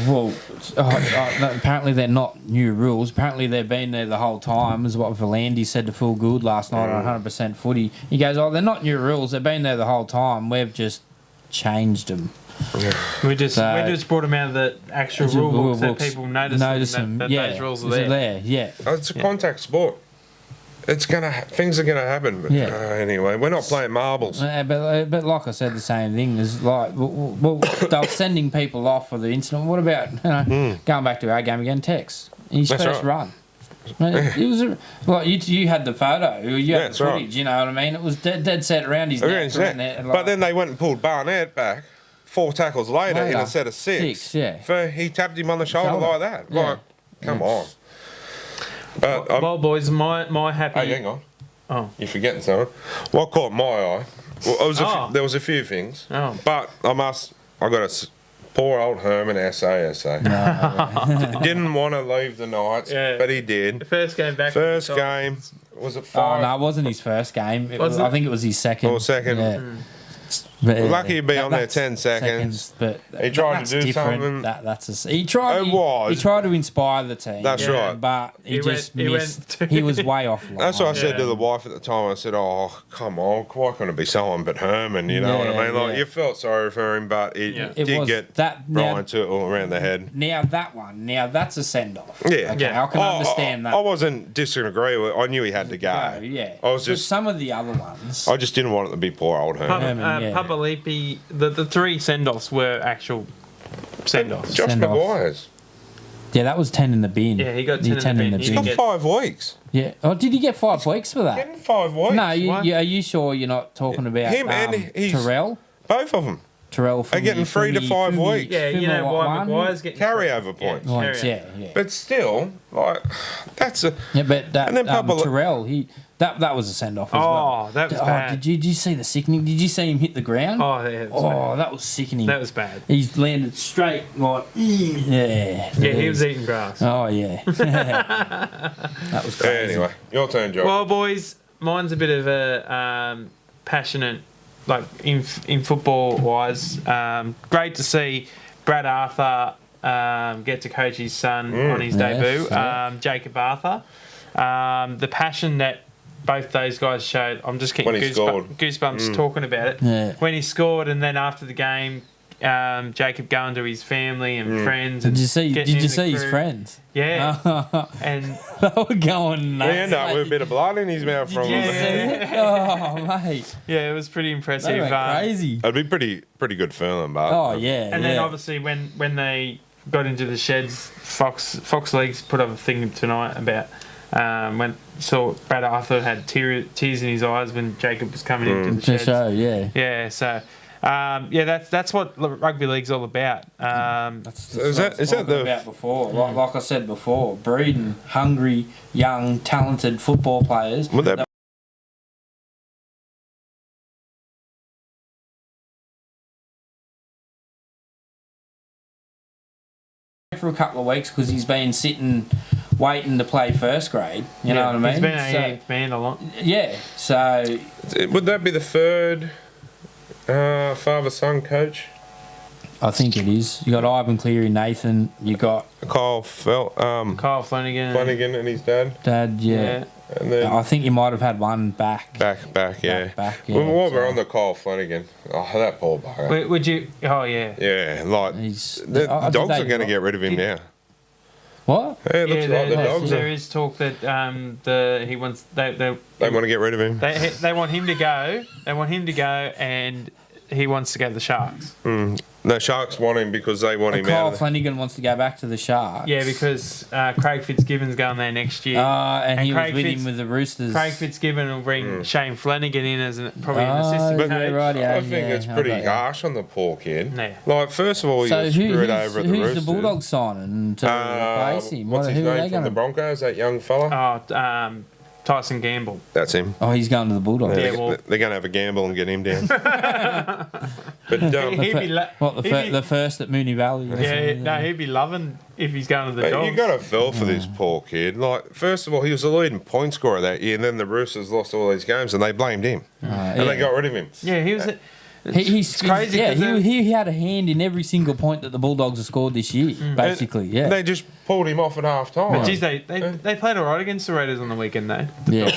Well, no, apparently they're not new rules. Apparently they've been there the whole time, is what Volandy said to Phil Gould last night on 100% footy. He goes, they're not new rules. They've been there the whole time. We've just changed them. We just brought them out of the actual rule books so people notice them, that those rules are there. Yeah. It's a contact sport. It's things are gonna happen. But, anyway, we're not playing marbles. But like I said, the same thing is like, well, they're sending people off for the incident. What about going back to our game again? Tex, his That's first right. run. It was like you had the photo, you had That's the right. footage. You know what I mean? It was dead set around his neck. But then they went and pulled Barnett back 4 tackles later in a set of 6. 6, yeah. For he tapped him on the shoulder like that. Yeah. Like, come on. But Well, boys, my happy. hey, hang on. Oh. You're forgetting something. What caught my eye? Well, there was a few things. Oh. But I got a poor old Herman SA. Didn't want to leave the Knights, but he did. The first game back. First game was it 5? Oh no, it wasn't his first game. Was it? I think it was his second. Or second. Yeah. But, Lucky to be on there that's 10 seconds. But He tried that's to do different. something. He tried. It was. He tried to inspire the team. That's right. But he just missed. He was way off line. That's what I said to the wife at the time. I said, "Oh, come on, why can't it be someone but Herman?" You know what I mean? Like you felt sorry for him, but he It did was get that- Ryan Turtle around the head. Now that's a send off. Yeah. Okay, I can understand that. I wasn't disagreeing with. I knew he had to go. Yeah. I was But just. some of the other ones. I just didn't want it to be poor old Herman. Papali'i, the 3 send-offs were actual send-offs. Josh Send off. Maguire's. Yeah, that was 10 in the bin. Yeah, he got 10 in the bin. He's You got get- 5 weeks. Yeah. Oh, did he get 5 weeks for that? Getting 5 weeks. No, What? are you sure you're not talking about Him and he's- Terrell? Both of them. Terrell They're getting 3 to 5 weeks. Yeah, you know why Maguire's getting Carryover points. Points, yeah. But still, like, that's a. Yeah, but that And then Terrell, that was a send off as well. Oh, that was bad. Did you see the sickening? Did you see him hit the ground? Oh, yeah, That was sickening. that was bad. He's landed straight like yeah. Yeah, he was eating grass. Oh yeah. That was crazy. Anyway, your turn, Joe. Well, boys, mine's a bit of a passionate, like in football wise. Great to see Brad Arthur get to coach his son on his debut, Jacob Arthur. The passion that both those guys showed, I'm just getting When he scored. goosebumps talking about it. Yeah. When he scored, and then after the game, Jacob going to his family and friends. Did you see? getting Did you in the see his crew. friends? Yeah, and They were going We nuts. end up with a bit of blood in his mouth from Did you him. see it? Oh mate, yeah, it was pretty they impressive. went crazy. It'd be pretty good feeling, but Oh yeah. And then obviously when they got into the sheds, Fox Leagues put up a thing tonight about when saw Brad Arthur had tears in his eyes when Jacob was coming into the to sheds. show, yeah. Yeah, so that's what rugby league's all about. Is that the about before? Like I said before, breeding hungry, young, talented football players. would that for a couple of weeks because he's been sitting waiting to play first grade. You know what I mean? He's been a man a lot. Yeah. So would that be the third father-son coach? I think it is. You got Ivan Cleary, Nathan. You got Kyle Flanagan. Flanagan and his dad. Dad. Yeah. And then I think you might have had one back. back, yeah. Back, yeah. While we're on the Kyle Flanagan, that poor bugger. Would you? Oh yeah. Yeah, like He's, the dogs are going to get rid of him now. What? Yeah, it looks like the dogs there are. is talk that he wants they want to get rid of him. They want him to go. They want him to go, and he wants to go to the Sharks. The Sharks want him because they want him Kyle out. Flanagan wants to go back to the Sharks. Yeah, because Craig Fitzgibbon's going there next year. And he Craig was with him with the Roosters. Craig Fitzgibbon will bring Shane Flanagan in as probably an assistant But coach. right, yeah, I think it's pretty harsh on the poor kid. Yeah. Like, first of all, he So was screwed over at the who's Roosters. the Bulldogs signing to replace him? What's his Who are name they from the going? Broncos? That young fella. Tyson Gamble. That's him. Oh, he's going to the Bulldogs. Yeah, They're well- going to have a gamble and get him down. But He'd be The first at Mooney Valley. Or something? he'd be loving if he's going to the Dogs. you got to feel for this poor kid. Like, first of all, he was the leading point scorer that year, and then the Roosters lost all these games, and they blamed him, and they got rid of him. Yeah, he was. He's crazy Yeah, 'cause he had a hand in every single point that the Bulldogs have scored this year, basically. Yeah. They just pulled him off at half time. But geez, they played all right against the Raiders on the weekend, though. Yeah.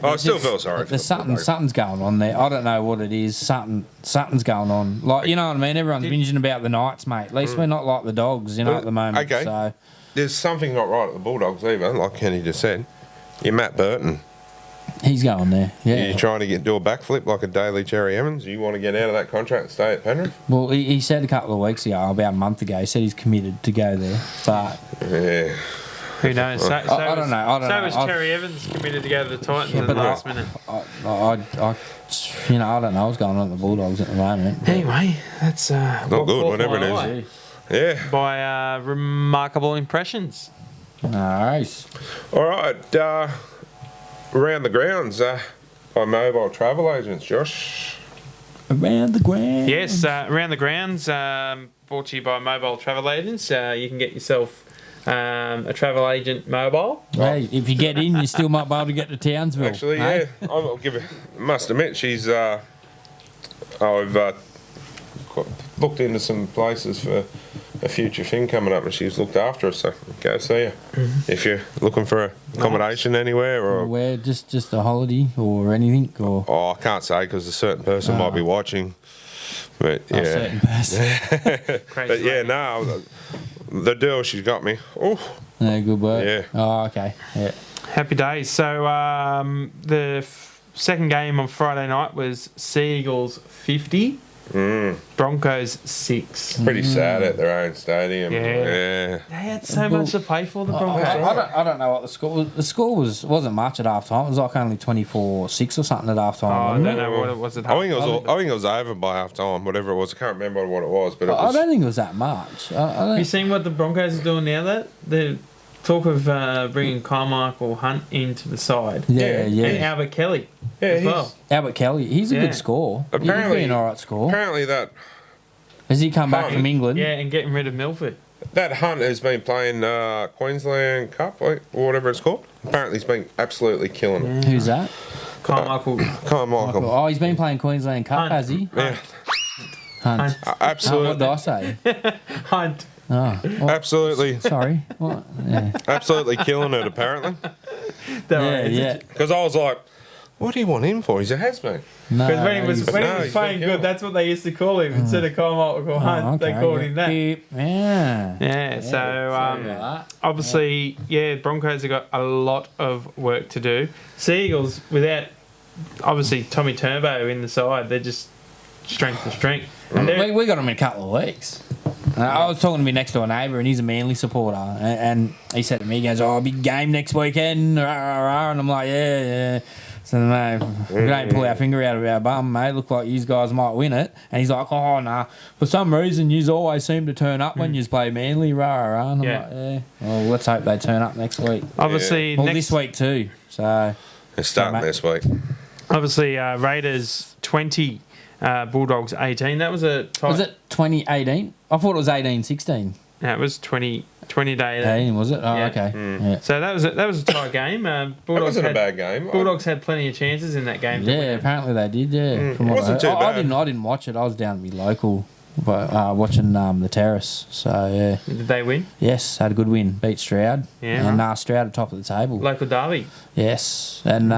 I still feel sorry for There's them. something's going on there. I don't know what it is. Something's going on. Like, you know what I mean? Everyone's whinging about the Knights, mate. At least we're not like the Dogs, at the moment. Okay. So There's something not right at the Bulldogs either, like Kenny just said. You're Matt Burton. he's going there. Yeah. You're trying to do a backflip like a Daly Cherry Evans. You want to get out of that contract and stay at Penrith? Well, he said a couple of weeks ago, about a month ago, he said he's committed to go there. But Yeah. Who knows? So I don't know. So was Terry Evans committed to go to the Titans at the last minute. I don't know what's going on at the Bulldogs at the moment. Anyway, that's Not good, whatever it is. Yeah. By remarkable impressions. Nice. All right. Around the grounds by mobile travel agents, Josh. Around the ground. Yes, around the grounds, brought to you by Mobile Travel Agents. You can get yourself a travel agent mobile. Hey, if you get in, you still might be able to get to Townsville. Actually, hey? yeah. I'll give her. Must admit, she's. I've looked into some places for a future thing coming up, and she's looked after us. So go see her if you're looking for accommodation anywhere, or Where just a holiday or anything, or I can't say because a certain person might be watching. But a yeah, certain person. but yeah, no, the deal she's got me. Oh, No, good work. Yeah. Oh, okay. Yeah. Happy days. So the second game on Friday night was Sea Eagles 50, Broncos 6. pretty sad at their own stadium. Yeah. They had so much to play for, the Broncos. I don't know what the score was. The score wasn't much at half time. It was like only 24-6 or something at half Oh, I time. don't know what it was at I think half. it was over by half time, whatever it was. I can't remember what it was, but it I was. don't think it was that much. I Have you don't, seen what the Broncos are doing now? That the talk of bringing Carmichael Hunt into the side. yeah. And Albert Kelly as he's- well. Albert Kelly, he's a Yeah. good score. Apparently- He's been an alright score. Apparently Has he come back Hunt. from England? Yeah, and getting rid of Milford. that Hunt has been playing Queensland Cup or whatever it's called. Apparently he's been absolutely killing it. Who's that? Carmichael Carmichael. Oh, he's been playing Queensland Cup, Hunt. has he? Yeah, Hunt. Hunt. What absolutely, did I say? Hunt. Oh, well, absolutely, sorry. What? Yeah. absolutely killing it. Apparently, Yeah. because I was like, "What do you want him for? He's a has-been." No, Because when he was he's- he's playing been good, that's what they used to call him. Instead of Carmichael Hunt, Oh, they okay, called yeah. him that. Beep. Yeah. Yeah, so sorry about that. obviously, Broncos have got a lot of work to do. Sea Eagles, without obviously Tommy Turbo in the side, they're just strength to strength. And they're- We got him in a couple of weeks. I was talking to my next door neighbour, and he's a Manly supporter, and he said to me, he goes, "Oh, big game next weekend," rah, rah, rah. And I'm like, yeah. So So, mate, if we don't pull our finger out of our bum, mate, look like you guys might win it. And he's like, oh, nah. For some reason, you always seem to turn up when you play Manly, rah. And I'm like, yeah. Well, let's hope they turn up next week. Obviously, Well, this week too. So It's starting this week. Obviously, Raiders 20, Bulldogs 18. That was a tight... Was it 2018? I thought it was 18-16. No, it was 20 to 18. 18, was it? Oh, Yeah. okay. Yeah. So that was a tight game. That Bulldogs wasn't had, a bad game. Bulldogs had plenty of chances in that game. to Yeah, win it. apparently they did. Yeah, from It what wasn't I heard. too I bad. didn't watch it. I was down at my local, but watching the Terrace. So yeah, Did they win? yes, had a good win. Beat Stroud. Yeah, and Stroud at top of the table. Local derby. Yes, and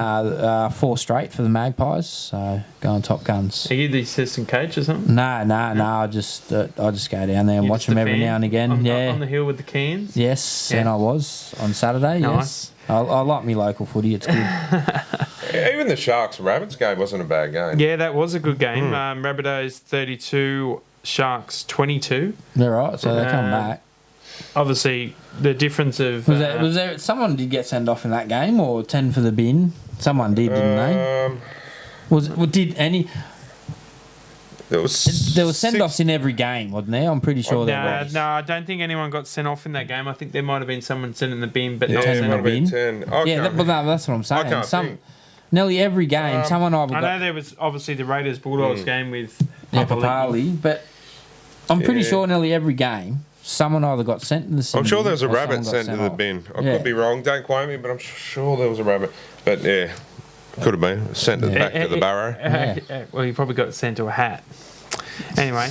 4 straight for the Magpies. So going top guns. Are you the assistant coach or something? No. I just go down there and You're watch just them a every fan now and again. On yeah. the hill with the cans. Yes, Yeah. and I was on Saturday. Nice. Yes, I like me local footy. It's good. Even the Sharks Rabbits game wasn't a bad game. Yeah, that was a good game. Rabbitohs 32, Sharks 22. They're right. So they come Uh, back. Obviously, the difference of Was there someone did get sent off in that game or 10 for the bin? Someone did, didn't they? Did any? There was There were send offs in every game, wasn't there? I'm pretty sure there was. no, I don't think anyone got sent off in that game. I think there might have been someone sent in the bin, but Yeah, not Ten it in sent might the off. have been bin. 10. I Yeah, can't- that's what I'm saying. can't think. Nearly every game, someone either I know got there was obviously the Raiders Bulldogs game with Papali, but I'm pretty Yeah. sure nearly every game, someone either got sent in the I'm bin sure there was a or rabbit someone got sent to the off. bin. I Yeah. could be wrong. Don't quote me, but I'm sure there was a rabbit. But yeah, could have been sent back to the barrow. Well, you probably got sent to a hat. Anyway,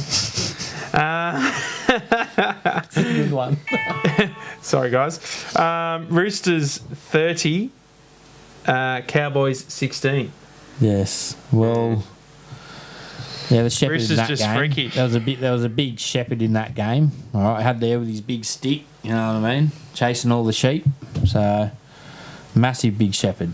Good one. sorry guys. Roosters 30, Cowboys 16. Yes. Well. Yeah, the shepherd Roosters in that just game. freaky. There was a big shepherd in that game. All right, had there with his big stick. You know what I mean? Chasing all the sheep. So massive big shepherd.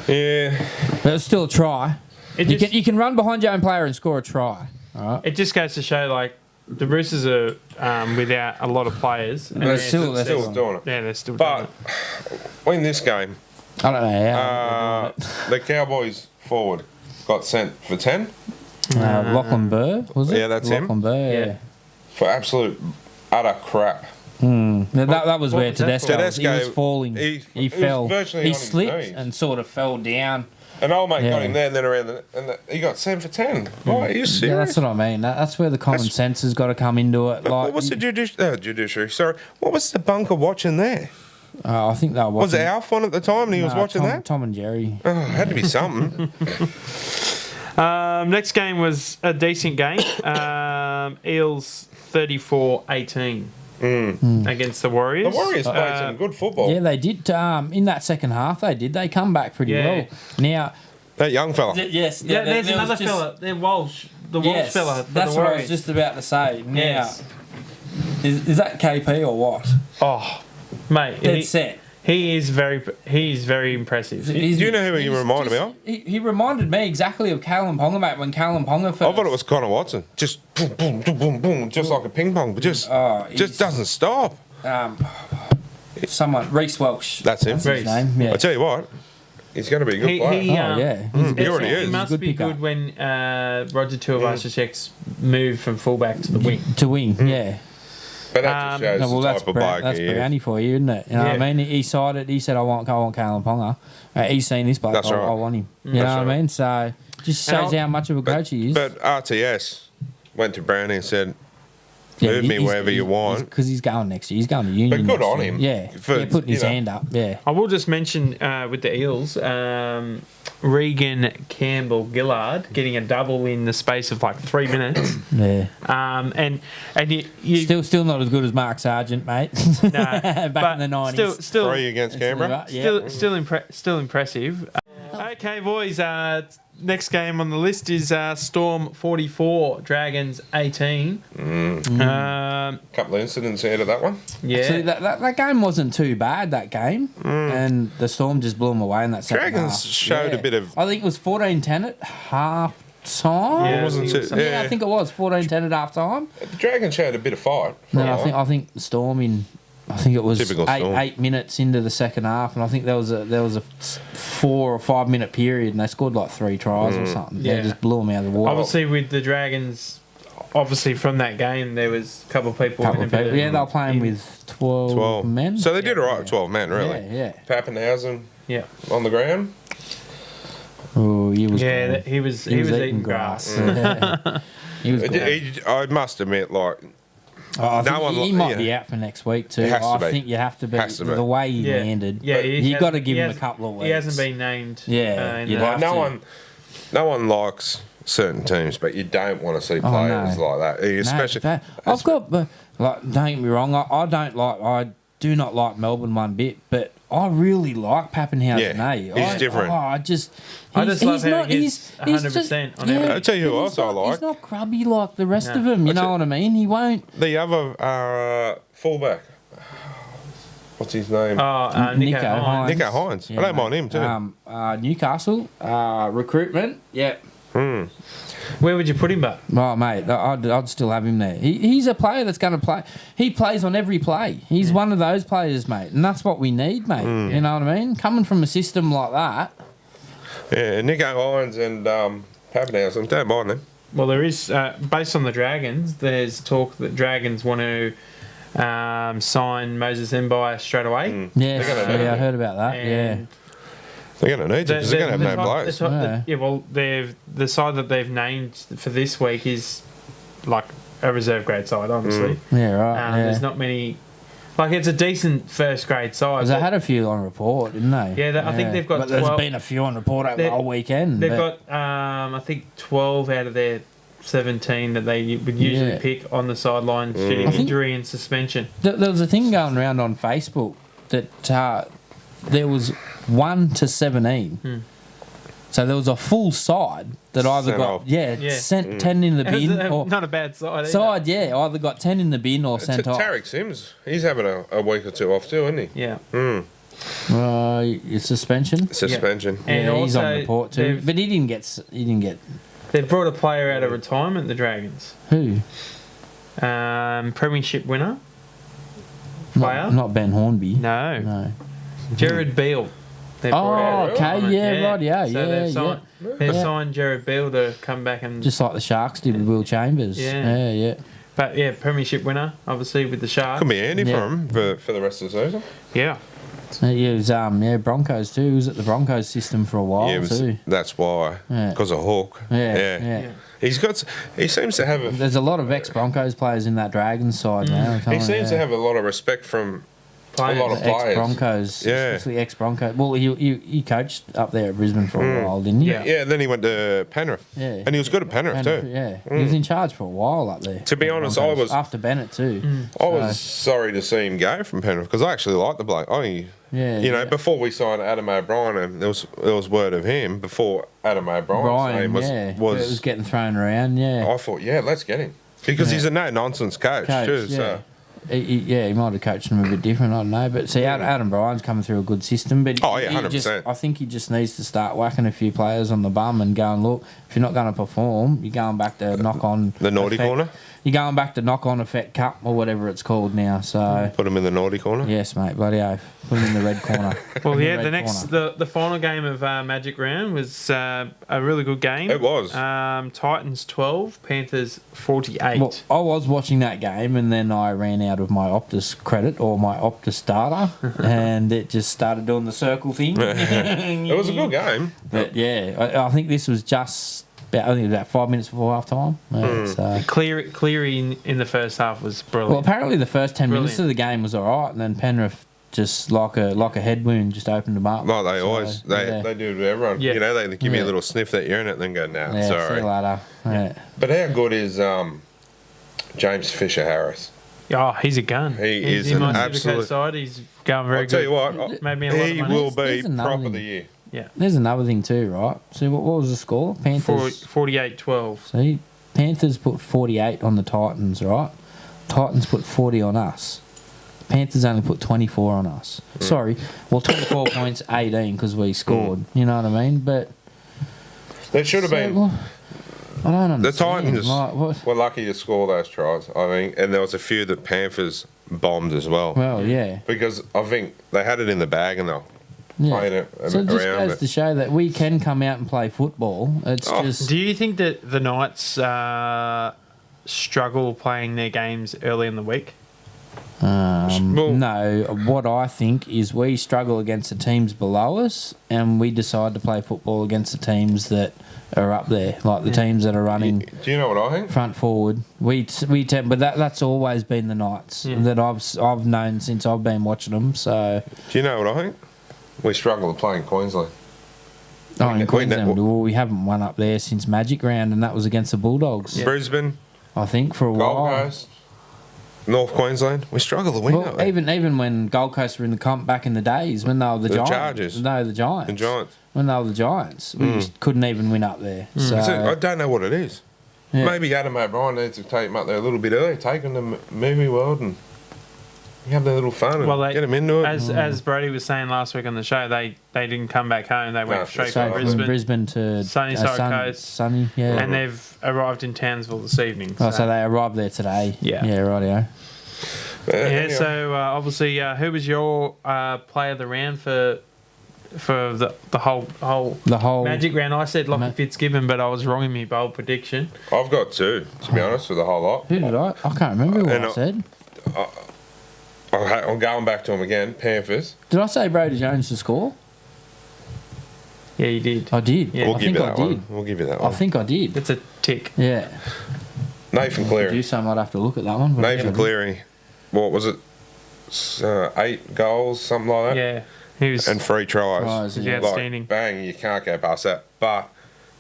Yeah, But it was still a try. It You just, can run behind your own player and score a try. All right. it just goes to show like the Roosters are without a lot of players. And They're they're still still doing it. yeah, they're still doing But in this game, I don't know how. the Cowboys forward got sent for 10 Lachlan Burr, was it? Yeah, that's him. Lachlan Burr, Yeah. yeah. for absolute utter crap. That was what where was that Tedesco was. He was Tedesco, falling. he He was fell. virtually He on his slipped knees. and sort of fell down. And old mate got Yeah. him there and then around, he got sent for 10. Why, are you serious? Yeah, that's what I mean. That's where the common sense has got to come into it. Like, What was the judiciary? Sorry, what was the bunker watching there? I think they were Was watching. it Alf on at the time and he was Nah, watching that? Tom and Jerry. Oh, it had to be something. Next game was a decent game. Eels 34-18 against the Warriors. The Warriors played some good football. Yeah, they did. In that second half, they did. They come back pretty Yeah. well. Now, That young fella. yes, Yeah, there's another fella. They're Walsh. The Walsh Yes, fella. For that's the what I Warriors. was just about to say. Now, Yes. is that KP or what? Oh, mate. Dead set. He is very impressive. Do you know who he reminded me of? He reminded me exactly of Callum Ponga, mate, when Callum Ponga first... I thought it was Connor Watson. Just boom, boom, boom, boom, boom, just like a ping pong, but just he's- doesn't stop. Someone, Reece Welsh. That's him. His Reece. name, yeah. I tell you what, he's going to be a good He, player. he, Oh, yeah. He already is. He must He's a good be picker. good when Roger Tuivasa-Sheck's moved from fullback to the wing. To wing, yeah. But that just shows No, well, the that's type of bloke that's he is. Brownie for you, isn't it? You know what I mean? He sided. He said, "I want Callum Ponga." He's seen this bloke. That's I right. want him. You That's know what right. I mean? So just And shows how much of a coach he is. But RTS went to Brownie and said, Yeah, move me wherever you want. Because he's going next year. He's going to Union. But good next on year. him. Yeah, For, putting his you know. hand up. Yeah. I will just mention with the Eels, Regan Campbell Gillard getting a double in the space of like 3 minutes. Yeah. And you Still not as good as Mark Sargent, mate. no, Back but in the 90s. Still 3 against Canberra. Yeah. still impressive. Okay, boys. Next game on the list is Storm 44, Dragons 18. Couple of incidents out of that one. Yeah. See, that game wasn't too bad, that game. And the Storm just blew them away in that second Dragons half. showed a bit of- I think it was 14-10 at half time. Yeah, Wasn't it? Yeah, I think it was 14-10 at half time. The Dragons showed a bit of fight. for Then a I while. think the Storm in I think it was Typical Storm. 8 minutes into the second half, and I think there was a 4 or 5 minute period, and they scored like 3 tries or something. Yeah. They just blew them out of the water. Obviously, with the Dragons, obviously from that game, there was a couple of people. Couple in a of bit people. of- Yeah, they were playing with 12 men. So they did all right with 12 men, really. Yeah, yeah. Pappenhausen Yeah. on the ground. Oh, he was. Yeah, gone. he was eating grass. Yeah. He was. gone. I must admit, like, I No think one he li- might yeah. be out for next week too. It has to I be. think you have to be. Has to be. The way he Yeah. landed. Yeah, you got to give he him a hasn't- couple of weeks. He hasn't been named. Yeah, in you'd the- have like, to. no one likes certain teams, but you don't want to see Oh, players no. like that. Especially, No, I've got, like, don't get me wrong, I do not like Melbourne one bit, but I really like Pappenhausen. Yeah, he's different. I just love how not. he's 100% on everything. I'll tell you who he's else I not- like. He's not grubby like the rest No. of them. You I'll know tell- what I mean? He won't. the other fullback, what's his name? Oh, Nico Hines. Nico Hines. I don't mind him too. Newcastle recruitment. Yeah. Where would you put him, but? Oh, mate, I'd still have him there. He's a player that's going to play. He plays on every play. He's one of those players, mate, and that's what we need, mate. You know what I mean? Coming from a system like that. Yeah, Nico Hines and Pappenhausen. Don't mind them. Well, there is, based on the Dragons, there's talk that Dragons want to sign Moses Mbai straight away. Yes, They're gonna do I it. heard about that. And They're going to need to because they're going to have no blokes. The side that they've named for this week is like a reserve grade side, obviously. Yeah, right. There's not many. Like, it's a decent first grade side. Because they had a few on report, didn't they? Yeah, I think they've got But there's 12 been a few on report over They've- the whole weekend. They've but- got, I think, 12 out of their 17 that they would usually Yeah. pick on the sideline due to I think- injury and suspension. There was a thing going around on Facebook that there was 1 to 17. So there was a full side that either Sent got off. sent 10 in the bin or Not a bad side. Either. either got 10 in the bin or sent off. Tarek Sims, he's having a week or two off too, isn't he? Yeah. Suspension. Suspension. And Yeah, he's on also report too, they've- but he didn't get They've brought a player out of retirement, the Dragons. who? Premiership winner. Player? Not Ben Hornby. No. Jared Beale. They've Oh, brought out of okay, retirement. yeah, right, yeah, So yeah, they've yeah. signed Jared Beale to come back and... Just like the Sharks did with Will Chambers. Yeah. Yeah. But, yeah, Premiership winner, obviously, with the Sharks. Could be handy Yeah. for him for the rest of the season. Yeah. He was Broncos too. He was at the Broncos system for a while too. That's why. Yeah. Because of Hawk. Yeah. He seems to have a. There's a lot of ex-Broncos players in that Dragons side now. He seems to have a lot of respect from a lot of players. Ex-Broncos, Yeah. especially ex-Broncos. Well, he coached up there at Brisbane for a while, didn't he? Yeah. Yeah, then he went to Penrith. Yeah. And he was good at Penrith too. Yeah, he was in charge for a while up there. To be at honest, Broncos, I was- after Bennett too. I was sorry to see him go from Penrith because I actually liked the bloke. Before we signed Adam O'Brien, and there was word of him before Adam O'Brien's name Brian, it was getting thrown around. Yeah, I thought, let's get him because he's a no nonsense coach too. yeah. So. He might have coached them a bit different, I don't know. But see, Adam Bryan's coming through a good system. But Oh, yeah, 100%. I think he just needs to start whacking a few players on the bum and going, look, if you're not going to perform, you're going back to knock on The naughty corner? You're going back to knock on effect cup or whatever it's called now. So Put him in the naughty corner. yes, mate, bloody oath. Put him in the red corner. Well, yeah, red the final game of Magic Round was a really good game. It was. Titans 12, Panthers 48. Well, I was watching that game and then I ran out of my Optus credit or my Optus data and it just started doing the circle thing. It was a good game. But yeah, I think this was just about 5 minutes before half time. So. Cleary in the first half was brilliant. Well, apparently the first 10 minutes Brilliant. of the game was all right, and then Penrith just like a head wound just opened them up. Like they So, always they do to everyone. Yeah. You know, they give you Yeah. a little sniff that you're in it, and then go, nah, Yeah, see sorry. you later. Yeah. But how good is James Fisher Harris? Oh, he's a gun. He is in an my absolute- Supercoach side. He's going very I'll tell good. you what, Made me a lot he of money. will be There's another prop of thing. the year. Yeah. There's another thing too, right? See, what was the score? Panthers. 48-12. See, Panthers put 48 on the Titans, right? Titans put 40 on us. Panthers only put 24 on us. Sorry, well, 24 points, 18 because we scored. You know what I mean? But There should have been. well, I don't understand. Titans Like, what? were lucky to score those tries, I think, and there was a few that Panthers bombed as well. Well, yeah. Because I think they had it in the bag and they're playing it So it just around goes to show that we can come out and play football. It's just... Do you think that the Knights struggle playing their games early in the week? No, what I think is we struggle against the teams below us and we decide to play football against the teams that are up there, like the teams that are running Do you know what I think? front forward. We tend, but that's always been the Knights that I've known since I've been watching them. So Do you know what I think? We struggle to play in Queensland. in Queensland, we haven't won up there since Magic Round, and that was against the Bulldogs. Brisbane, I think for a Gold while. Coast, North Queensland, we struggle to win. Well, even when Gold Coast were in the comp back in the days, when they were the Giants. Chargers. No, the Giants. The Giants. When they were the Giants, we just couldn't even win up there. So, I don't know what it is. yeah. Maybe Adam O'Brien needs to take them up there a little bit early, take them to movie world and have their little fun and get them into it. As Brody was saying last week on the show, they didn't come back home. They went straight So from from Brisbane. to Sunnyside Coast. Sunny, yeah. And they've arrived in Townsville this evening. Oh, so they arrived there today. Yeah. Yeah, rightio. Anyway. So obviously, who was your player of the round for the whole Magic Round? I said Lockie Fitzgibbon, but I was wrong in my bold prediction. I've got two, to be honest, for the whole lot. Who did I? I can't remember what And I said. I'm going back to them again. Panthers. Did I say Brody Jones to score? Yeah, you did. I did. Yeah. We'll I give think you I that did. one. We'll give you that I one. think I did. It's a tick. Yeah. Nathan Cleary. You some I'd have to look at that one. But Nathan Cleary. What was it? 8 goals, something like that. Yeah, he was. And 3 tries. Tries, yeah. Outstanding. Like, bang, you can't go past that. But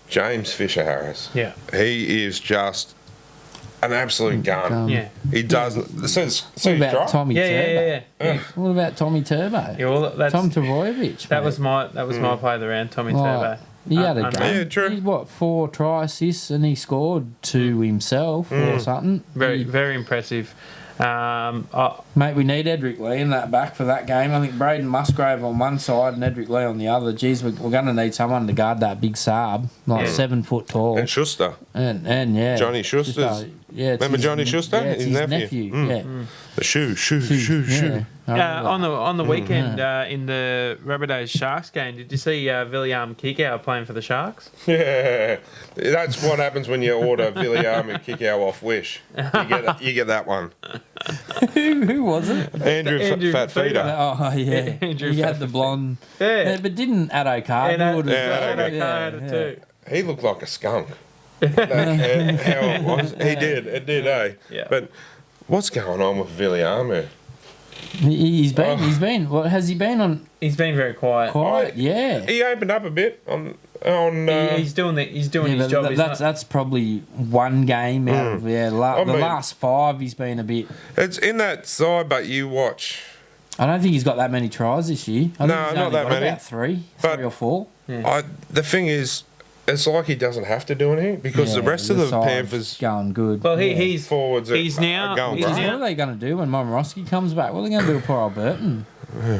James Fisher-Harris. Yeah. He is just an absolute gun. Yeah. He doesn't. Since What about try. Tommy Turbo? Yeah. What about Tommy Turbo? Yeah, well, that's, Tom Trbojevic. that mate. was my player of the round, Tommy Right. Turbo. He had a Unreal. game. Yeah, true. He, 4 try assists and he scored 2 himself or something. Very, very impressive. Mate, we need Edric Lee in that back for that game. I think Braden Musgrave on one side and Edric Lee on the other. Geez, we're going to need someone to guard that big Saab, like 7 foot tall. And Schuster. And yeah. Johnny Schuster's. Yeah, Remember Johnny Schuster? Yeah, it's his nephew. Yeah. The shoe. Yeah. I remember on the weekend in the Rabbitohs Sharks game, did you see William Kikau playing for the Sharks? Yeah. That's what happens when you order William and Kikau off Wish. You get that one. that. Who was it? Andrew Fat Feeder. Oh, yeah. Andrew He had the blonde. Yeah. But didn't Addo Carr do it as well? Carter too. He looked like a skunk. How it was. He did. It did, eh? Yeah. But what's going on with William here? He's been. What has he been on? He's been very quiet. Yeah. He opened up a bit on. He's doing his job. He's not- That's probably one game out of the last 5. He's been a bit. It's in that side, but you watch. I don't think he's got that many tries this year. I think No, he's not only that got many. About 3 But- or 4. The thing is, it's like he doesn't have to do anything because the rest of the side's Panthers going good. Well, yeah. he's forwards he's are now going he's great. What now are they going to do when Momorowski comes back? What are they going to do with poor old Burton?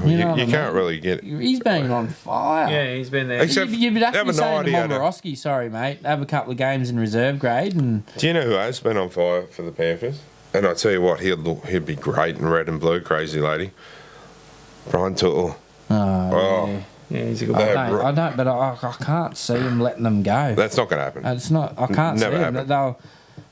You know what I can't mean? really get. He's been on fire. yeah he's been there. Except- You'd have to have be a saying to night, he had a- Momorowski, sorry mate, have a couple of games in reserve grade and Do you know who has been on fire for the Panthers? And I tell you what, he'd be great in red and blue, crazy lady. Brian Tuttle. yeah. Yeah, he's a good That- player. I don't, but I can't see him letting them go. That's not going to happen. It's not. I can't see Never them. happened.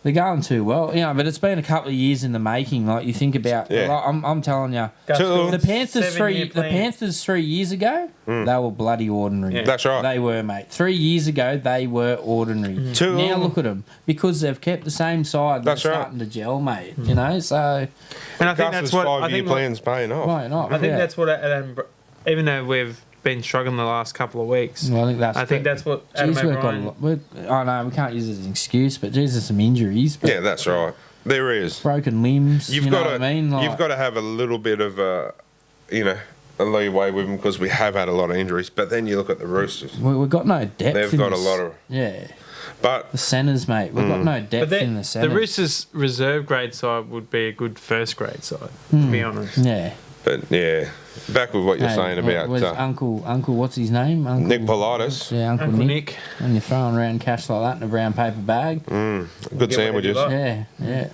They're going too well, but it's been a couple of years in the making. Like you think about, Yeah. like, I'm telling you, Tuttle. the Panthers 7-year the plan. Panthers 3 years ago, they were bloody ordinary. Yeah. That's right. They were, mate. 3 years ago, they were ordinary. Tuttle. Now look at them because they've kept the same side. That's they're right. starting to gel, mate. You know, so And I think Gus's that's what I 5-year think. What, plan's paying off. why not? I think Yeah. that's what even though we've been struggling the last couple of weeks. Well, I think that's what Adam Jeez, we've got a O'Brien. lot. I know we can't use it as an excuse, but geez, there's some injuries. But Yeah, that's right. There is. broken limbs. You've you know got what I mean? Like, you've got to have a little bit of a leeway with them because we have had a lot of injuries. But then you look at the Roosters; we've got no depth. they've in got a this. lot of. Yeah, But the centres, mate. We've got no depth But in the centres. the Roosters reserve grade side would be a good first grade side, to be honest. Yeah. back with what you're Hey, saying about where's Uncle, what's his name? Uncle, Nick Politis. Yeah, Uncle Nick. And you're throwing around cash like that in a brown paper bag. Good Get whatever you sandwiches. like. Yeah, yeah.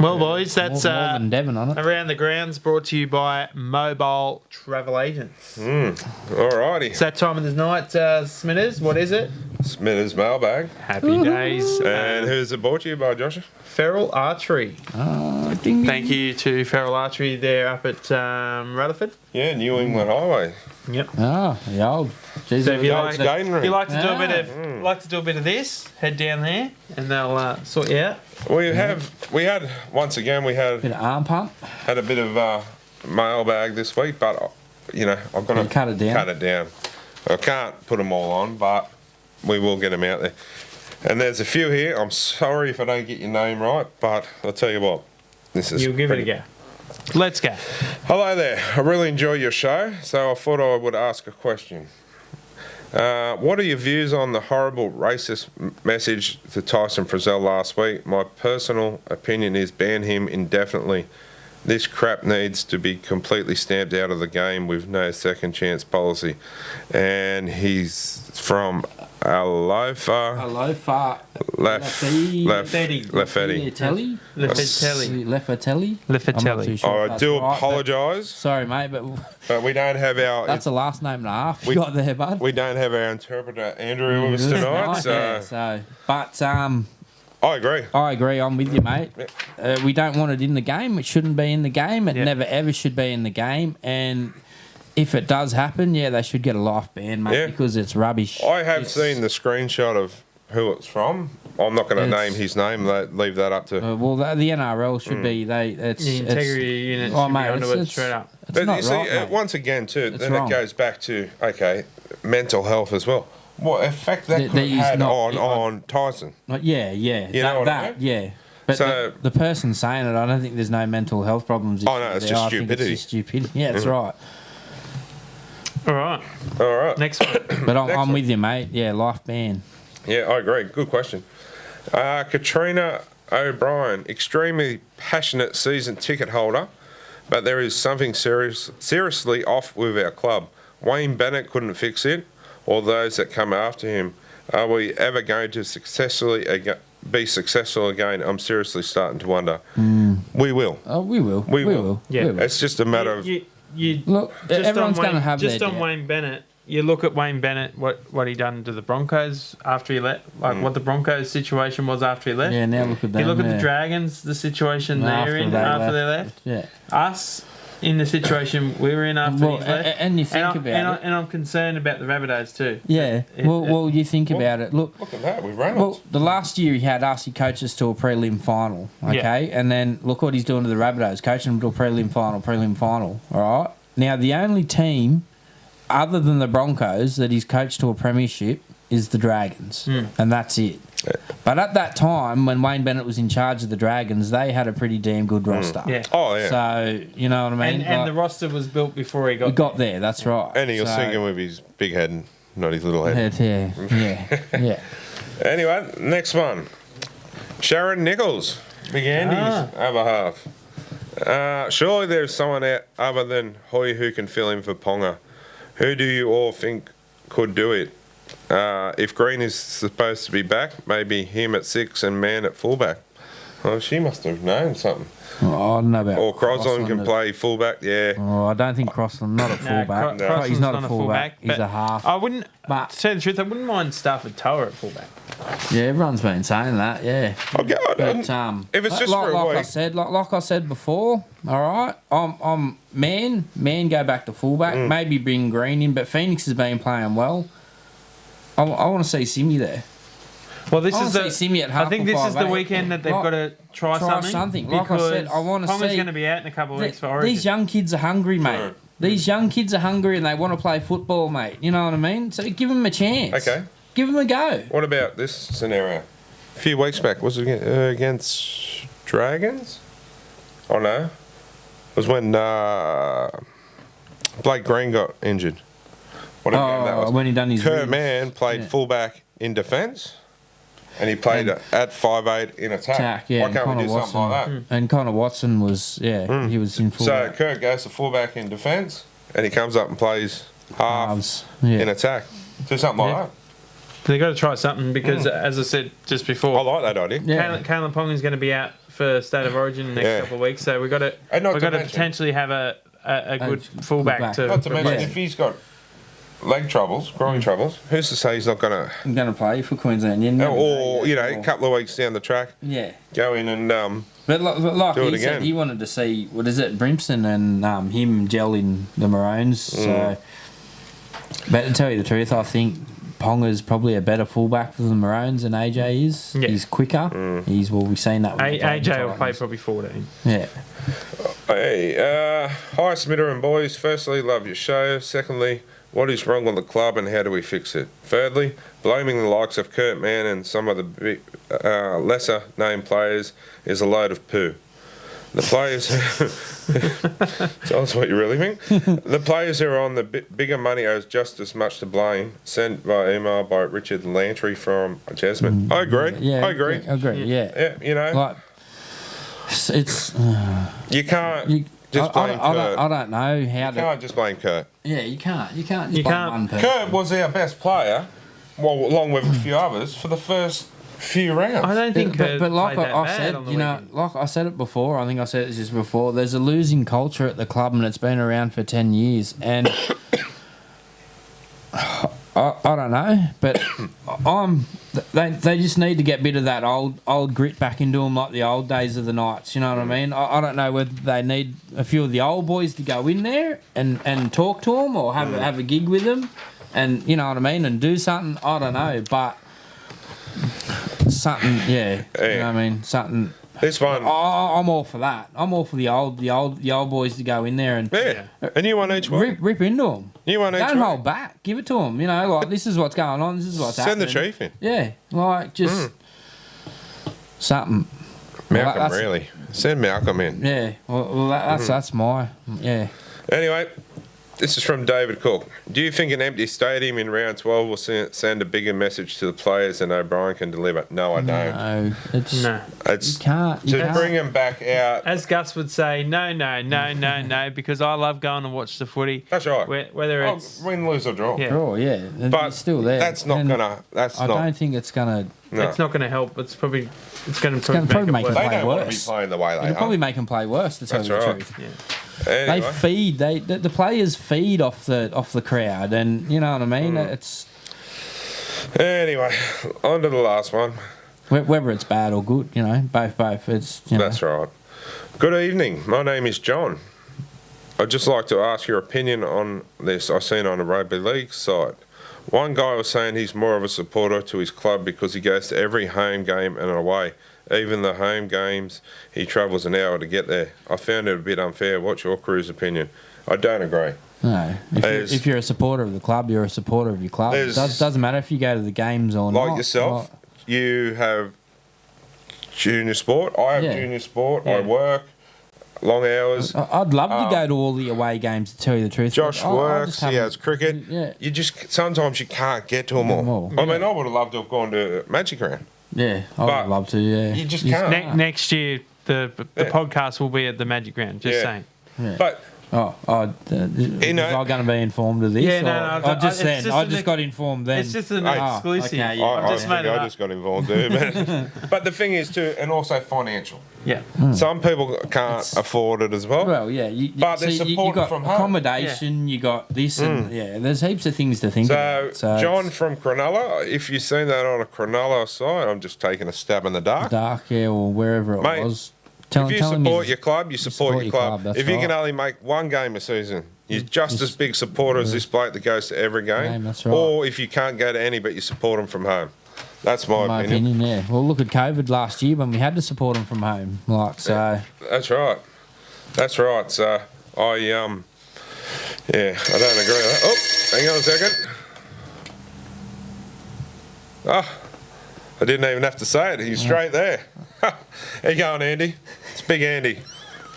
Well, boys, that's more than Devon on it. Around the Grounds, brought to you by Mobile Travel Agents. Alrighty. It's that time of the night, Smithers. What is it? Smithers mailbag. Happy days. And who's it brought to you by, Josh? Feral Archery. Ding, ding. Thank you to Feral Archery there up at Rutherford. Yeah, New England Highway. Yep. Oh, the old. Jeez, So if you old like, skating if you rink. like to do a bit of this, head down there and they'll sort you out. We had bit of arm pump. a bit of mailbag this week, but I've got to cut it down. I can't put them all on, but we will get them out there. And there's a few here. I'm sorry if I don't get your name right, but I'll tell you what, this is. You'll give it a go. Let's go. Hello there. I really enjoy your show, so I thought I would ask a question. What are your views on the horrible racist message to Tyson Frizzell last week? My personal opinion is ban him indefinitely. This crap needs to be completely stamped out of the game with no second chance policy. And he's from Alofa. Lefetti. Lefetelli. I do apologise. Sorry, mate, but we don't have our. that's a last name and a half you got there, bud. We don't have our interpreter Andrew with us tonight. But I agree. I'm with you, mate. We don't want it in the game. It shouldn't be in the game. It never ever should be in the game. And if it does happen, they should get a life ban, mate, because it's rubbish. I have seen the screenshot of who it's from. I'm not going to name his name. Leave that up to. Well, the NRL should be. The integrity unit should be onto it straight up. It's not right, once again, too, it's then wrong. it goes back to mental health as well. What effect that could have had on Tyson? Yeah. You know what I mean? Yeah. But So- the person saying it, I don't think there's no mental health problems. Oh, no, it's just I think stupidity. it's just stupidity. Yeah, that's right. All right. All right. Next one. But I'm with you, mate. Yeah, life ban. Yeah, I agree. Good question. Katrina O'Brien, extremely passionate season ticket holder, but there is something seriously off with our club. Wayne Bennett couldn't fix it, or those that come after him. Are we ever going to be successful again? I'm seriously starting to wonder. We will. Oh, we will. We will. Yeah. We will. It's just a matter of. Look, everyone's going to have just their on doubt. Wayne Bennett. You look at Wayne Bennett, what he done to the Broncos after he left, what the Broncos situation was after he left. Yeah, now look at them. You look at the Dragons, the situation they're in after they left. Yeah. Us in the situation we were in after he left. And you think about it. And I'm concerned about the Rabbitohs too. Yeah. Well, you think about it. Look Look at that with Reynolds. Well, the last year he had us, he coached us to a prelim final, okay? And then look what he's doing to the Rabbitohs, coaching them to a prelim final, all right? Now, the only team other than the Broncos that he's coached to a premiership is the Dragons, and that's it. Yeah. But at that time, when Wayne Bennett was in charge of the Dragons, they had a pretty damn good roster. Yeah. Oh, yeah. So, you know what I mean? And the roster was built before he got there, that's right. And he was singing with his big head, not his little head. Yeah. Anyway, next one. Sharon Nichols, Big Andy's other half. Surely there's someone out other than Hoy who can fill in for Ponga. Who do you all think could do it? If Green is supposed to be back, maybe him at 6 and Mann at fullback. Oh, she must have known something. Oh, I don't know about Or Crosland can play fullback, yeah. Oh, I don't think Crossland, not a fullback. No. He's not a fullback. He's a half. I wouldn't. But To tell you the truth, I wouldn't mind Stafford Toa at fullback. yeah, everyone's been saying that. Yeah. Okay, But if it's just for a like week. I said before, all right. I'm man go back to fullback. Maybe bring Green in, but Phoenix has been playing well. I want to see Simi there. Well, this I is wanna the. see Simi at half I think or this is the 5'8". weekend that they've got to try something. Like I said, I want to see. Ponga's going to be out in a couple of weeks for Origin. These young kids are hungry, mate. Sure. These young kids are hungry and they want to play football, mate. You know what I mean? So give them a chance. Okay. Give them a go. What about this scenario? A few weeks back, was it against Dragons? Oh, no. It was when Blake Green got injured. Whatever game that was. When he done his Kurt ribs. Mann played fullback in defence, and he played at 5'8" in attack. Yeah, Why and can't we Connor do something like that? And Connor Watson was, he was in So fullback. Kurt goes to fullback in defence, and he comes up and plays half Halves. Yeah. in attack. Do something like that. They got to try something because, as I said just before, I like that idea. Yeah. Kalen Pong is going to be out for State of Origin in the next couple of weeks, so we've got to potentially have a good fullback to. Not to mention, replace. if he's got leg troubles, groin troubles, who's to say he's not going to... I'm going to play for Queensland. Or, a couple of weeks down the track, go in and but like do it he said, again. he wanted to see, what is it, Brimson and him gel in the Maroons. So, but to tell you the truth, I think Ponga's probably a better fullback for the Maroons than AJ is. Yeah. He's quicker. We've seen that. With AJ will play probably 14. Yeah. Hey, hi Smita and boys. Firstly, love your show. Secondly, what is wrong with the club and how do we fix it? Thirdly, blaming the likes of Kurt Mann and some of the big, lesser named players is a load of poo. The players, tell us what you really think. The players who are on the bigger money are just as much to blame. Sent by email by Richard Lantry from Jasmine. I agree. Yeah, I agree. I agree. Yeah. Yeah, Like, it's. You can't just blame Kurt. I don't know how You can't just blame Kurt. Yeah, you can't. You can't. You Just blame can't. one person. Kurt was our best player, well, along with a few others, for the first few rounds. I don't think But like played that I bad said, on the you know, weekend. like I said it before. I think I said it just before. There's a losing culture at the club, and it's been around for 10 years. And I don't know, but they just need to get a bit of that old grit back into them, like the old days of the Knights. You know what I mean? I don't know whether they need a few of the old boys to go in there and talk to them, or have a gig with them, and you know what I mean, and do something. I don't know, but something, yeah. You know what I mean? Something. This one, I'm all for that. I'm all for the old boys to go in there and and you won each one. rip into them. You won each Don't one. hold back. Give it to them. You know, like this is what's going on. This is what's Send happening. the chief in. Yeah, like just something. Malcolm, that's- really. Send Malcolm in. Yeah. Well that's my Anyway, this is from David Cook. Do you think an empty stadium in round 12 will send a bigger message to the players than O'Brien can deliver? No, I don't. No, it's No. It's you can't. You to can't. bring them back out. As Gus would say, no, because I love going and watch the footy. That's right. Whether it's Win, lose or draw. Yeah. Oh yeah, But it's still there. that's not And gonna. That's I not. don't think it's gonna. No. it's not going to help. It's going to probably make it it worse. They play don't want to be worse. playing the way they It'll are. probably make them play worse. To tell That's you the right. truth. Yeah. Anyway, They feed. The players feed off the crowd, and you know what I mean. It's Anyway, on to the last one. whether it's bad or good, you know, both. It's you know. That's right. Good evening. My name is John. I'd just like to ask your opinion on this. I seen on a rugby league site. One guy was saying he's more of a supporter to his club because he goes to every home game and away. Even the home games, he travels an hour to get there. I found it a bit unfair. What's your crew's opinion? I don't agree. No, if you're a supporter of the club, you're a supporter of your club. It doesn't matter if you go to the games or not. Like yourself, you have junior sport. I have junior sport. I work long hours. I'd love to go to all the away games, to tell you the truth. Josh but I works. just He haven't- has cricket. Yeah. You just sometimes you can't get to them all. I mean, I would have loved to have gone to Magic Round. Yeah, I would love to. Yeah, You just can't. Next year, the podcast will be at the Magic Round. Just saying. But was I going to be informed of this? Yeah, or- no, I just it's then. just I an just got informed then. It's just an Oh, exclusive. okay, yeah. I've just made it I up. just got involved too. But the thing is too, and also financial. Yeah. Some people can't afford it as well. Well, yeah, But they're you supporting got from home. accommodation, you got this, and there's heaps of things to think So, about. So John it's from Cronulla, if you've seen that on a Cronulla site, I'm just taking a stab in the dark. dark, yeah, or wherever it Mate, was. If you support your club, you support your club. that's If you can right. only make one game a season, you're just as big supporter as this bloke that goes to every game. That's right. Or if you can't go to any, but you support them from home. That's my opinion. yeah. Well, look at COVID last year when we had to support them from home. Like, so. That's right. That's right. So I don't agree with that. Oh, hang on a second. I didn't even have to say it. He's straight there. How you going, Andy? It's Big Andy.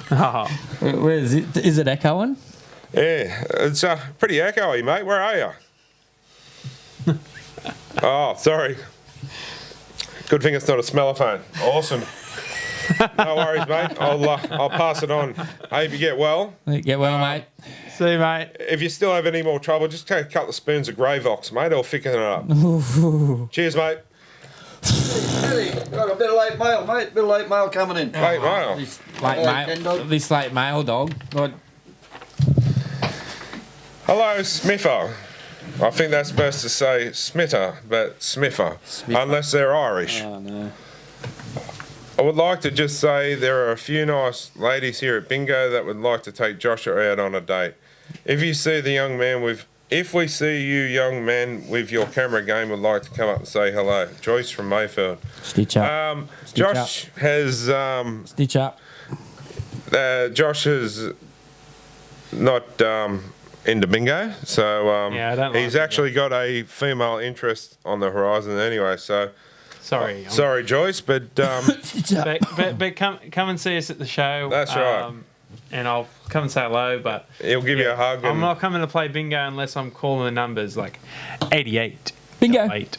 Oh, Where is it? Is it echoing? Yeah, it's pretty echoey, mate. Where are you? Oh, sorry. Good thing it's not a smellophone. Awesome. No worries, mate. I'll pass it on. I hope you get well. Get well, mate. See you, mate. If you still have any more trouble, just take a couple of spoons of Grey Vox, mate. I'll thicken it up. Cheers, mate. Got a bit of late mail, mate. Bit of late mail coming in. Late mail. This late mail dog. God. Hello, Smither. I think that's supposed to say Smitter, but Smither. Unless they're Irish. Oh, no. I would like to just say there are a few nice ladies here at Bingo that would like to take Joshua out on a date. If we see you young men with your camera game would like to come up and say hello. Joyce from Mayfield. Stitch up. Josh has Stitch up. Josh is not into bingo, so I don't he's like actually got a female interest on the horizon anyway. So Sorry. sorry, Joyce, but Stitch up. But come and see us at the show. That's right. And I'll come and say hello, but he'll give you a hug. I'm And not coming to play bingo unless I'm calling the numbers like 88. Bingo. 8.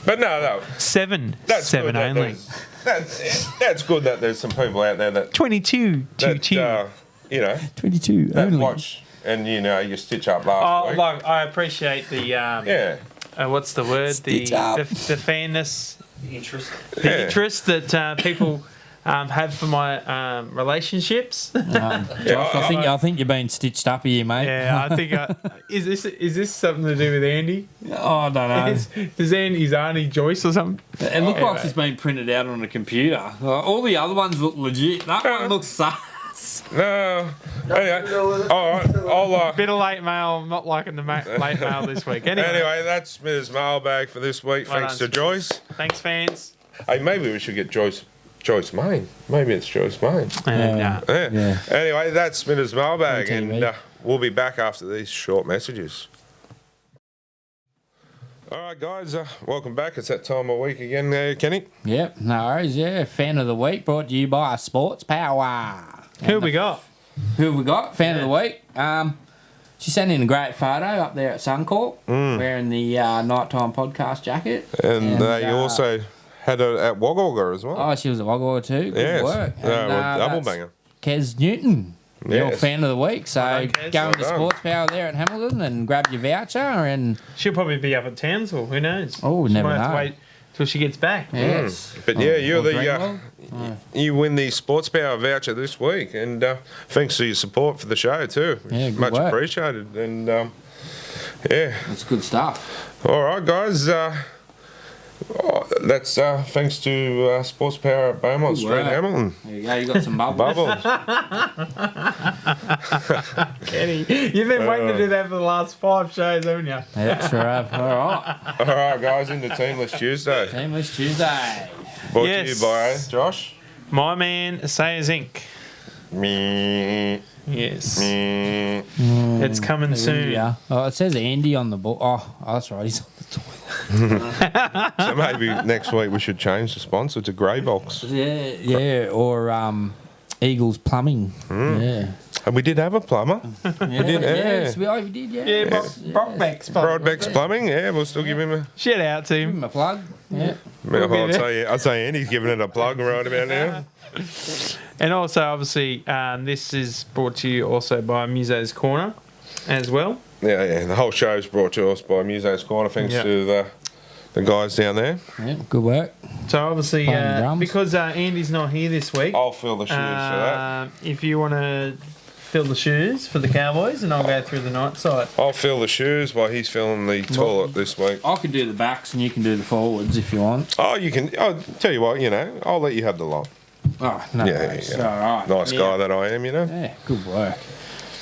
but no, 7. that's 7 good that only. that's good that there's some people out there that 22. 2. you know 22 that only. watch and you stitch up last week. Like I appreciate the Yeah. what's the word? Stitch up. The fairness, Interest. the interest that people have for my relationships. Josh, I think you're being stitched up here, mate. Yeah, I think is this something to do with Andy? Oh, I don't know. Is Arnie Joyce or something? It looks like it's been printed out on a computer. All the other ones look legit. That one looks sus. No. Anyway, all right. I'll Bit of late mail. I'm not liking the late mail this week. Anyway, that's Ms. Mailbag for this week. Well Thanks done, to Joyce. Thanks, fans. Hey, maybe we should get Joyce Main. Maybe it's Joyce Main. Yeah. Yeah. Anyway, that's Ms. Mailbag, Free TV. and we'll be back after these short messages. All right, guys, welcome back. It's that time of week again, Kenny. Yep, no worries, yeah. Fan of the week brought to you by Sports Power. Who we got? Who have we got? Fan of the week. She sent in a great photo up there at Suncorp, wearing the Nighttime podcast jacket. And they also had it at Wagga as well. Oh, she was at Wagga too. Good Yes. work. Double that's banger. Kez Newton. Your Yes. fan of the week. So Well done, Kez. go into Well done. Sports Power there at Hamilton and grab your voucher and She'll probably be up at Townsville. Who knows? Oh, She never might have to know. wait till she gets back. yes. But yeah, you're Or the Greenwell. you win the Sports Power voucher this week, and thanks for your support for the show too. Yeah, good Much work. appreciated. And yeah, It's good stuff. all right, guys. That's thanks to Sports Power at Beaumont Good Street, work. Hamilton. There you go. You got some bubbles. Bubbles. Kenny, you've been waiting to do that for the last 5 shows, haven't you? Yeah, sure have. All right. All right, guys, into Teamless Tuesday. Teamless Tuesday. Brought to Yes. you by Josh. My man, Sayers Inc. Me. Yes. Me. It's coming soon. Yeah. Oh, it says Andy on the ball. Oh, that's right. He's on the toilet. So maybe next week we should change the sponsor to Grey Box. Yeah, yeah. Or Eagles Plumbing. Yeah. And we did have a plumber. Yeah, did, yeah. Yes, we did, yeah. Yeah, Brockback's fun. Broadbeck's Plumbing, yeah, we'll still give him a. Shout out to Give him. him a plug. Yeah. I'd say Andy's giving it a plug right about now. And also, obviously, this is brought to you also by Muse's Corner as well. Yeah. The whole show's brought to us by Muse's Corner, thanks Yeah. to the guys down there. Yeah, good work. So obviously, Playing the drums. because Andy's not here this week, I'll fill the shoes for that. if you want to fill the shoes for the Cowboys, and I'll go through the night side. I'll fill the shoes while he's filling the toilet this week. I can do the backs and you can do the forwards if you want. Oh, you can. I'll tell you what, I'll let you have the lot. Oh, no. Yeah, worries. yeah. All right. Nice guy that I am, Yeah, good work.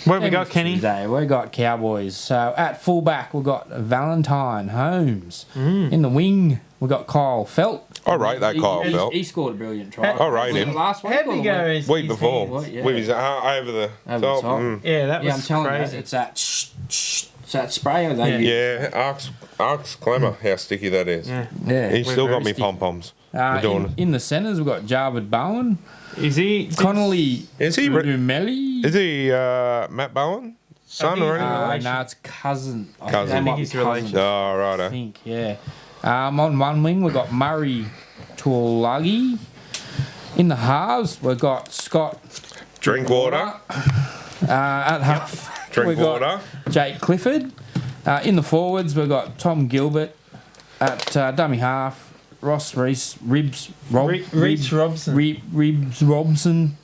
What have we got, Teamless Kenny? Tuesday, we got Cowboys. So at fullback, we've got Valentine Holmes. In the wing, we've got Kyle Felt. I rate that Kyle Felt. He scored a brilliant try. I rate Was it him. last week. How'd or he the go? week? his- Week his before, What, yeah. with his over the Over the top. top. Yeah, that Yeah, I'm was telling you, crazy. it's that it's that spray they Yeah. use. Yeah, Ark's Clemmer, how sticky that is. Yeah. Yeah. He's still got me Sticky. pom-poms. We're doing In the centres, we've got Jarvid Bowen, Is he? Connolly Is he Rumeli. Is he Matt Bowen? Son think or he's anything? relation. No, it's cousin. Cousin. They might I think he's be cousins, relation. Oh, I righto. think, yeah. On one wing, we've got Murray Tuolagi. In the halves, we've got Scott Drink water. at half. Drink we've got water. Jake Clifford. In the forwards, we've got Tom Gilbert at dummy half. Ross Reese, Ribs Robson. Robson.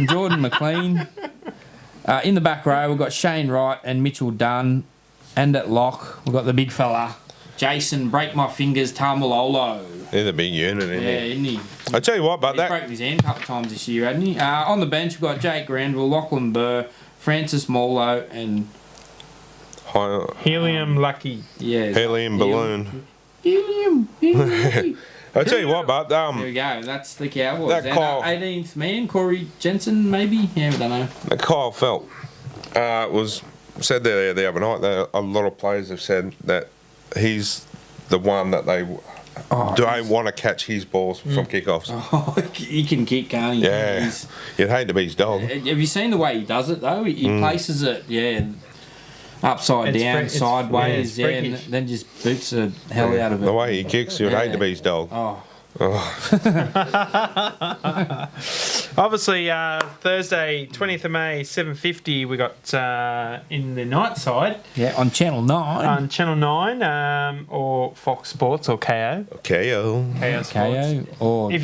Jordan McLean. In the back row, we've got Shane Wright and Mitchell Dunn. And at lock, we've got the big fella, Jason Break My Fingers Tamalolo. He's a big unit, isn't he? Yeah, isn't he? I tell you what, but He's broken his hand a couple of times this year, hasn't he? On the bench, we've got Jake Granville, Lachlan Burr, Francis Morlow, and Helium Lucky. Helium balloon. Helium. I tell you what, but There we go. That's the Cowboys. That And, Kyle- 18th man, Corey Jensen, maybe. Yeah, we don't know. that Kyle Felt was said there the other night that a lot of players have said that he's the one that they don't want to catch his balls from kickoffs. Oh, he can kick, can't he? Yeah, He's- you'd hate to be his dog. Have you seen the way he does it though? He places it, upside It's down, fre- it's- sideways, yeah, it's and freakish. then just boots the hell out of it. The way he kicks, you'd hate to be his dog. Oh, Obviously, Thursday, 20th of May, 7:50, we got in the night side yeah, on Channel 9. on Channel 9 or Fox Sports or KO. KO. KO Sports. KO or If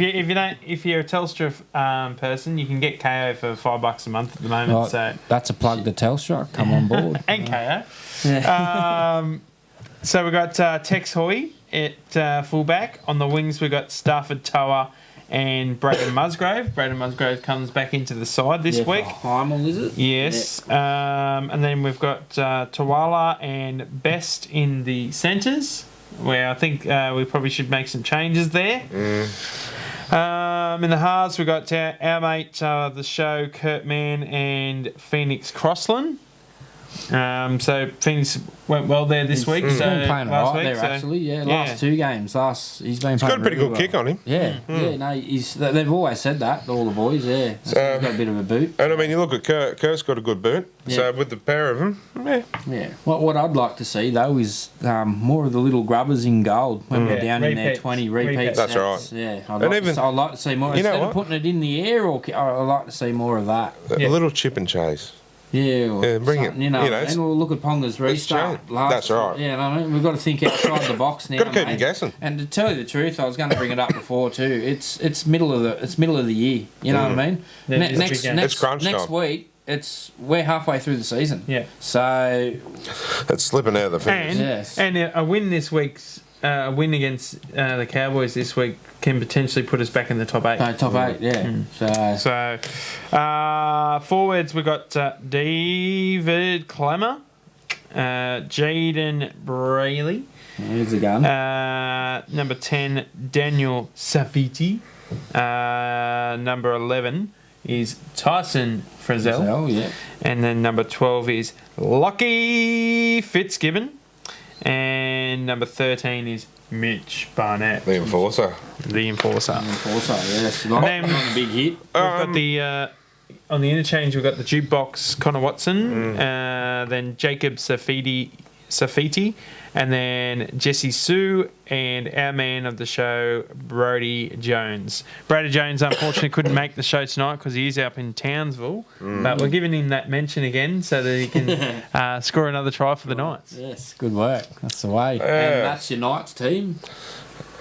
you're a Telstra person, you can get KO for $5 a month at the moment. oh, So that's a plug to Telstra. Come on board. and KO. Yeah. So we got Tex Hoy at fullback. On the wings we got Stafford Toa and Braden Musgrave. Braden Musgrave comes back into the side this week. Heimel, is it? Yes. And then we've got Tawala and Best in the centres, where I think we probably should make some changes there. In the halves, we've got our mate, the show, Kurt Mann and Phoenix Crossland. So Phoenix went well there this week. He's so been playing last alright week, there, actually. Yeah, last two games. He's been He's playing got a pretty really good kick well. on him. Yeah, no, they've always said that, all the boys, yeah. So- He's got a bit of a boot. And I mean, you look at Kurt. Kurt's got a good boot. Yeah. So with the pair of them, Yeah. What I'd like to see, though, is more of the little grubbers in gold when we're down in there, Repeats. 20 repeats. That's sets. right. Yeah, And I'd like to see more. You know Instead of what? putting it in the air, I'd like to see more of that. a little chip and chase. Yeah, or Yeah, bring it. something, You know, it's- and we'll look at Ponga's restart. change. That's right. Yeah, I mean, we've got to think outside the box now. Got to keep mate. him guessing. And to tell you the truth, I was going to bring it up before too. It's middle of the year. You know what I mean? Yeah, it's a big game. It's crunch next time. week. We're halfway through the season. Yeah. So It's slipping out of the fingers. Yes. And a win this week's win against the Cowboys this week can potentially put us back in the top 8. no, top 8. Yeah. So So forwards we got David Clemmer, Jaden Brayley, here's the gun. number 10 Daniel Safiti, number 11 is Tyson Frizzell, So, yeah. and then number 12 is Lockie Fitzgibbon, and number 13 is Mitch Barnett, The enforcer. the enforcer. Also, yes. And then- Not a big hit. We've got the on the interchange. We've got the jukebox Connor Watson, then Jacob Safiti, and then Jesse Sue, and our man of the show Brody Jones. Brody Jones unfortunately couldn't make the show tonight because he is up in Townsville, but we're giving him that mention again so that he can score another try for the Knights. Yes, good work. That's the way. Yeah. And that's your Knights team.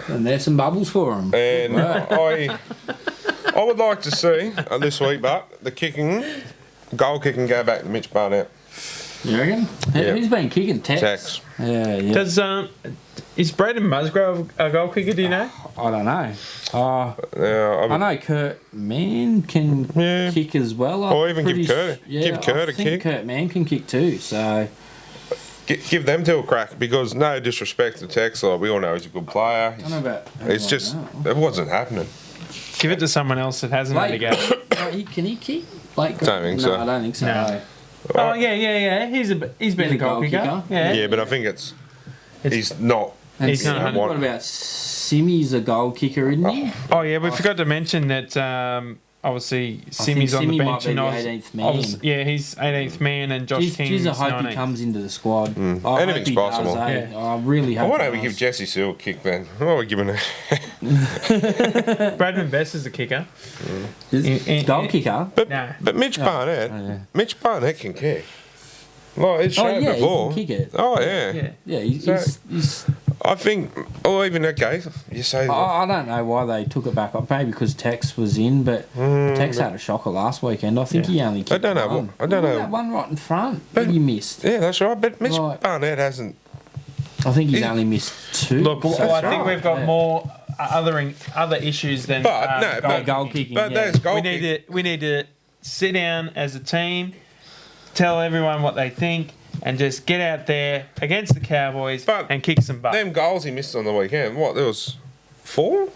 And there's some bubbles for them. And I would like to see this week, but the goal kicking go back to Mitch Barnett. You reckon? Yeah. Who's been kicking? Tex. Tex. Yeah. Does is Braden Musgrove a goal kicker? Do you know? I don't know. Yeah, I know Kurt Mann can kick as well. Or even give Kurt a I think kick. Kurt Mann can kick too. So give them two a crack because no disrespect to Tex, like we all know he's a good player. I don't know about. It's just it wasn't happening. Give it to someone else that hasn't had a go. Can he kick? Blake? Don't think no, so. I don't think so. No. Oh yeah. He's been a goal kicker. Yeah. Yeah, but I think he's not. And He's not what about Simmy's a goal kicker, isn't he? Oh yeah, we forgot to mention that obviously Simmy's on the Simmy bench might be and the 18th man. yeah, he's 18th man and Josh King's I hope 19th. he comes into the squad. I hope Anything's he possible. Does, eh? Yeah. I really hope. Why don't he we give does. Jesse Sewell a kick then? Why are we giving Bradman Best is the kicker. Goal kicker. But No. but Mitch Barnett, yeah. Mitch Barnett can kick. Like it's shown yeah, before. he can kick it. Oh yeah. Yeah. Yeah, he's I think, or even okay, you say that. I don't know why they took it back up. Maybe because Tex was in, but Tex had a shocker last weekend. I think he only kicked I don't know. one. I don't know. That one right in front But- that he missed. Yeah, that's right. But Mitch Right. Barnett hasn't. I think he's he- only missed 2. Look, So- I think right. we've got more other issues than But no, but goal kicking. But yeah. there's goal. we need to sit down as a team, tell everyone what they think, and just get out there against the Cowboys But and kick some butt. Them goals he missed on the weekend. What there was 4.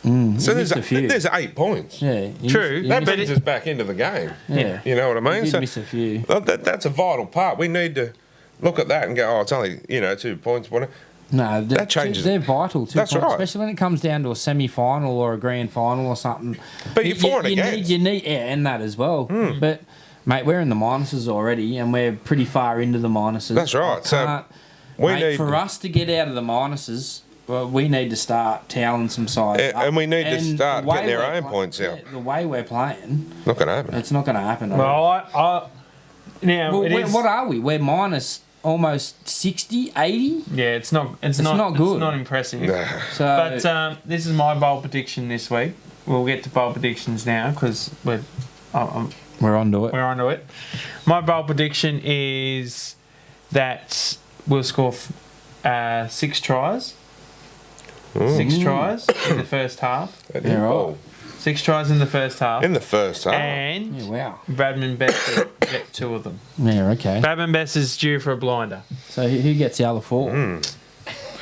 He So missed a few. there's 8 points. Yeah, he True, missed- he That missed- brings us back into the game. yeah. You know what I mean? He did So miss a few. that's a vital part. We need to look at that and go, oh, it's only 2 points. Whatever. No, That changes- They're vital too, That's right. especially when it comes down to a semi-final or a grand final or something. But you're for and against. You need, and that as well. But mate, we're in the minuses already, and we're pretty far into the minuses. That's right. I So can't- we mate, need for us to get out of the minuses. Well, we need to start toweling some sides up. and we need to start the way getting our we're own points out. The way we're playing, Not going to happen. it's not going to happen. well, now Well, it is. what are we? We're minus almost 60, 80? Yeah, it's not. It's not good. It's not impressive. Nah. So, But this is my bold prediction this week. We'll get to bold predictions now because we're we're onto it. onto it. My bold prediction is that we'll score 6 tries. 6 tries in the first half. Yeah, right. 6 tries in the first half. In the first half. And Yeah, wow. Bradman Best will get 2 of them. Yeah, okay. Bradman Best is due for a blinder. So who gets the other 4?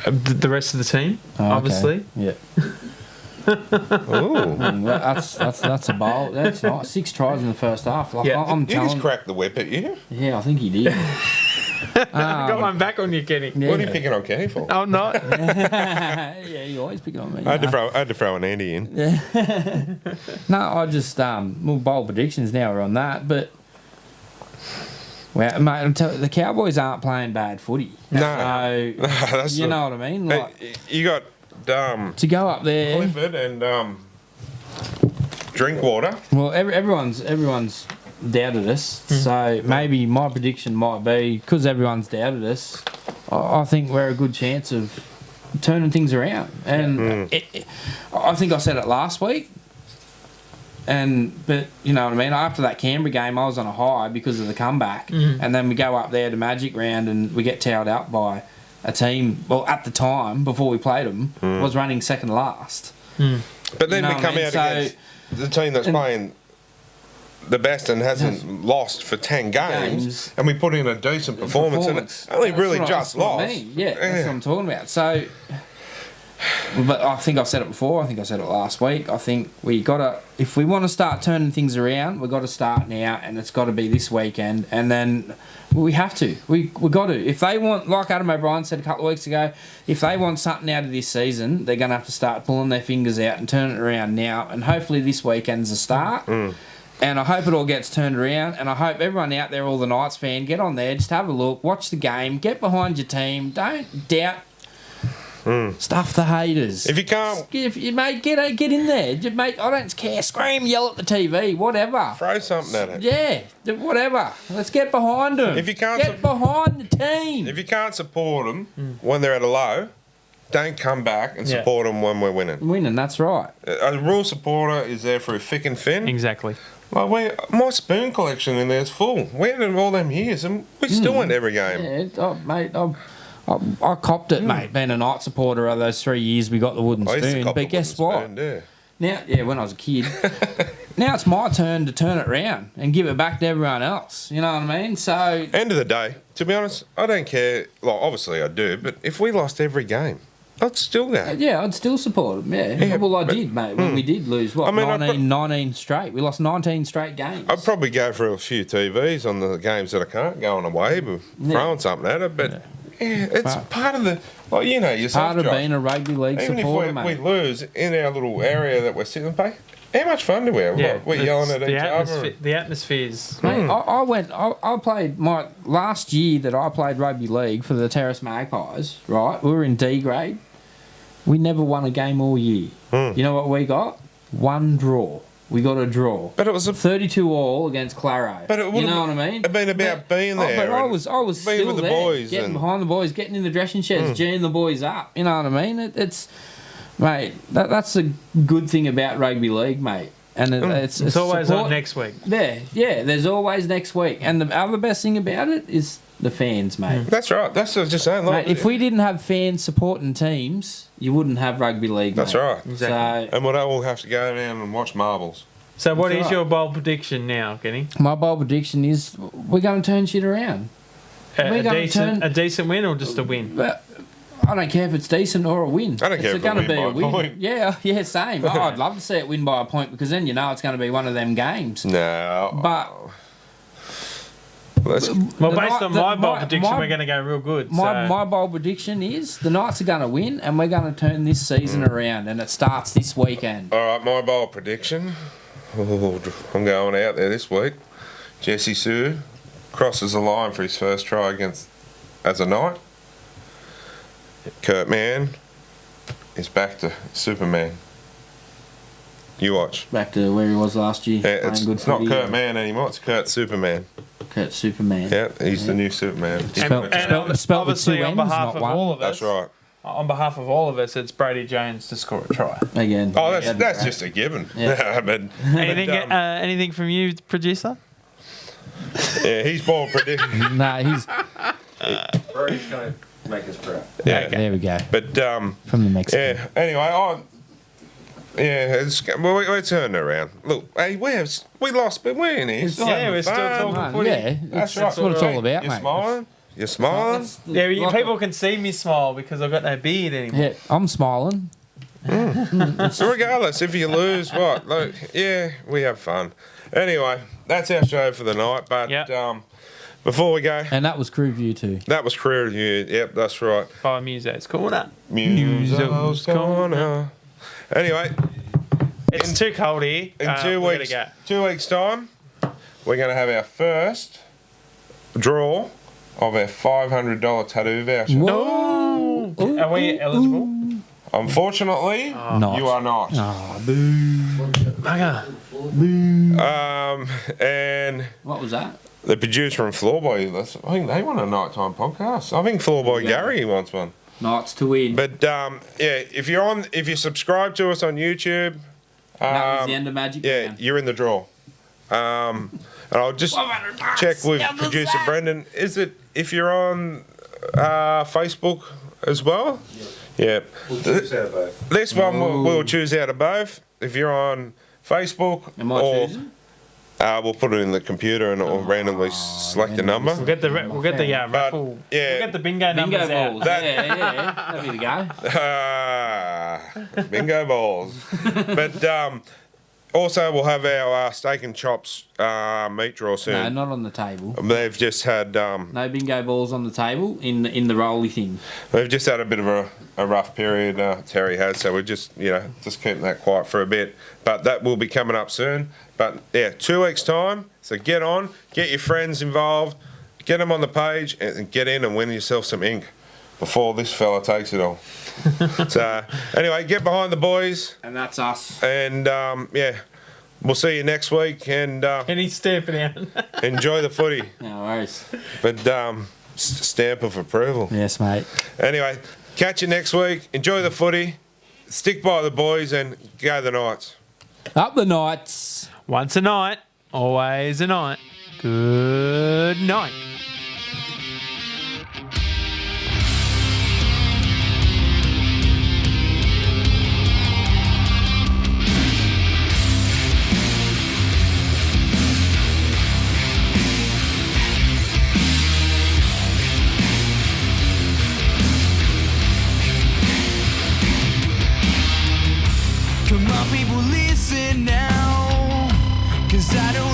The rest of the team, Oh, okay. obviously. Yeah. Ooh. That's a bowl. That's nice. 6 tries in the first half. Like, Yeah. I'm You just telling. cracked the whip at you. Yeah, I think he did. Got one back on you, Kenny. Yeah. What are you picking on Kenny for? I'm not. Yeah, you always pick on me. I had to throw an Andy in. No, I just well, bold predictions now are on that, but well, mate, I'm telling the Cowboys aren't playing bad footy. No. So, That's you know what I mean? Like Hey, you got to go up there. Clifford and Drinkwater. Well, everyone's doubted us, so maybe my prediction might be because everyone's doubted us. I think we're a good chance of turning things around, and I think I said it last week. But you know what I mean. After that Canberra game, I was on a high because of the comeback, and then we go up there to Magic Round and we get towed up by a team. Well, at the time before we played them, was running second last. But then You know we what come I mean? out So- against the team that's playing the best and hasn't lost for 10 games, and we put in a decent performance, and it only That's really what just that's what lost. I mean. Yeah, that's what I'm talking about. So, but I think I've said it before. I think I said it last week. I think we gotta, if we want to start turning things around, we've got to start now, and it's got to be this weekend. And then we have to. We got to. If they want, like Adam O'Brien said a couple of weeks ago, if they want something out of this season, they're going to have to start pulling their fingers out and turning it around now. And hopefully this weekend's a start. And I hope it all gets turned around. And I hope everyone out there, all the Knights fan, get on there, just have a look, watch the game, get behind your team, don't doubt. Stuff the haters. If you can't If you mate, get in there. Just, mate, I don't care. Scream, yell at the TV, whatever. throw something at it, Yeah, whatever. Let's get behind them. If you can't get behind the team. if you can't support them when they're at a low, don't come back and support them when we're winning. Winning, that's right. A real supporter is there through thick and thin. Exactly. Like my spoon collection in there's full. We had it all them years, and we still went every game. Yeah, mate, I copped it, mate. Being a Knight supporter of those 3 years, we got the wooden I used to spoon. cop the But guess wooden what? spoon, yeah. Now, yeah, when I was a kid. Now it's my turn to turn it round and give it back to everyone else. You know what I mean? So End of the day, to be honest, I don't care. Like, obviously I do, but if we lost every game, I'd still go. yeah, I'd still support them. Yeah, Yeah, well, I but- did, mate. When we did lose, what, I mean, 19 straight. We lost 19 straight games. I'd probably go for a few TVs on the games that I can't go on away, but throwing something at it. But yeah, it's part of the, like, you know yourself, Part of Josh. being a rugby league Even supporter, if we mate. lose in our little area that we're sitting by, how much fun do we have? Yeah, Like, we're yelling at the each other. The atmosphere's. Mate, I played my last year that I played rugby league for the Terrace Magpies, right? We were in D grade. We never won a game all year. You know what we got? One draw. We got a draw. But it was a 32 all against Claro. But it you know what I mean? It'd been about being there. But I and was being still with the there, boys getting and behind the boys, getting in the dressing sheds, geeing the boys up. You know what I mean? Mate, that's a good thing about rugby league, mate. And it's always support. on next week. Yeah. There's always next week. And the other best thing about it is the fans, mate. That's right. That's what I was just saying. Like, Mate, if we didn't have fans supporting teams, you wouldn't have rugby league. That's mate. right. So And we'd all have to go down and watch marbles. So what That's is right. your bold prediction now, Kenny? my bold prediction is we're going to turn shit around. We're gonna A decent win or just a win? But I don't care if it's decent or a win. I don't care if it's going we to be win a by a win. point. Yeah, same. Oh, I'd love to see it win by a point because then you know it's going to be one of them games. No. But Let's, Well, based on my bold prediction, my- we're going to go real good. my bold prediction is the Knights are going to win and we're going to turn this season around and it starts this weekend. all right, my bold prediction. Oh, I'm going out there this week. Jesse Sue crosses the line for his first try as a Knight. Kurt Mann is back to Superman. You watch. Back to where he was last year. Yeah, playing good it's not footy. Kurt Mann anymore. It's Kurt Superman. Kurt Superman. Yeah, he's the new Superman. Spelled with obviously two on N's, behalf not of one. all of us, That's right. on behalf of all of us, it's Brady Jones to score a try. Again. Oh, that'd be that's great. just a given. Yeah. but Anything from you, producer? yeah, he's bold prediction. No, he's. Brady's going to make us proud. Yeah, There we go. but From the Mexican. yeah. Anyway, we're turning around. Look, hey, we lost, but we're in here. Still Yeah, having we're still fun. talking Man, footy. yeah, That's that's what it's all about, You're mate. smiling. You're smiling. Yeah, people can see me smile because I've got no beard anymore. Yeah, I'm smiling. Regardless, if you lose, what? Look, yeah, we have fun. Anyway, that's our show for the night. But Yep. before we go, And that was Crew View too. that was career review. Yep, that's right. By Muso's Corner. Muso's Corner. Anyway, It's too cold here. in we're gonna go. 2 weeks' time, we're going to have our first draw of our $500 tattoo voucher. Whoa. Ooh, Are we eligible? Unfortunately, Not. you are not. Oh, boo. Bugger. And What was that? the producer from Floorboy, I think they want a nighttime podcast. I think Floorboy Gary wants one. Knights to win. But yeah, if you subscribe to us on YouTube, that was the end of Magic yeah, Round. you're in the draw. And I'll just check with producer Brendan. Is it if you're on Facebook as well? Yeah. We'll choose out of both. This one Ooh. we'll choose out of both. If you're on Facebook, Am I or choosing? we'll put it in the computer and it'll randomly select a number. We'll get the raffle. yeah. We'll get the bingo Bingo numbers balls. out. Yeah. That'd be the go. Bingo balls. But also we'll have our steak and chops meat draw No, soon. not on the table. They've just had No bingo balls on the table in the rolly thing. a bit of a rough period. Terry has, so we're just keeping that quiet for a bit. But that will be coming up soon. But yeah, 2 weeks time. So get your friends involved, get them on the page, and get in and win yourself some ink before this fella takes it all. So anyway, get behind the boys, And that's us. and yeah, we'll see you next week. And Kenny's stamping out. enjoy the footy. No worries. But stamp of approval. Yes, mate. Anyway, catch you next week. Enjoy the footy. Stick by the boys and go the Knights. Up the Knights. Once a night, always a night. Good night. Come on, people, listen now. 'Cause I don't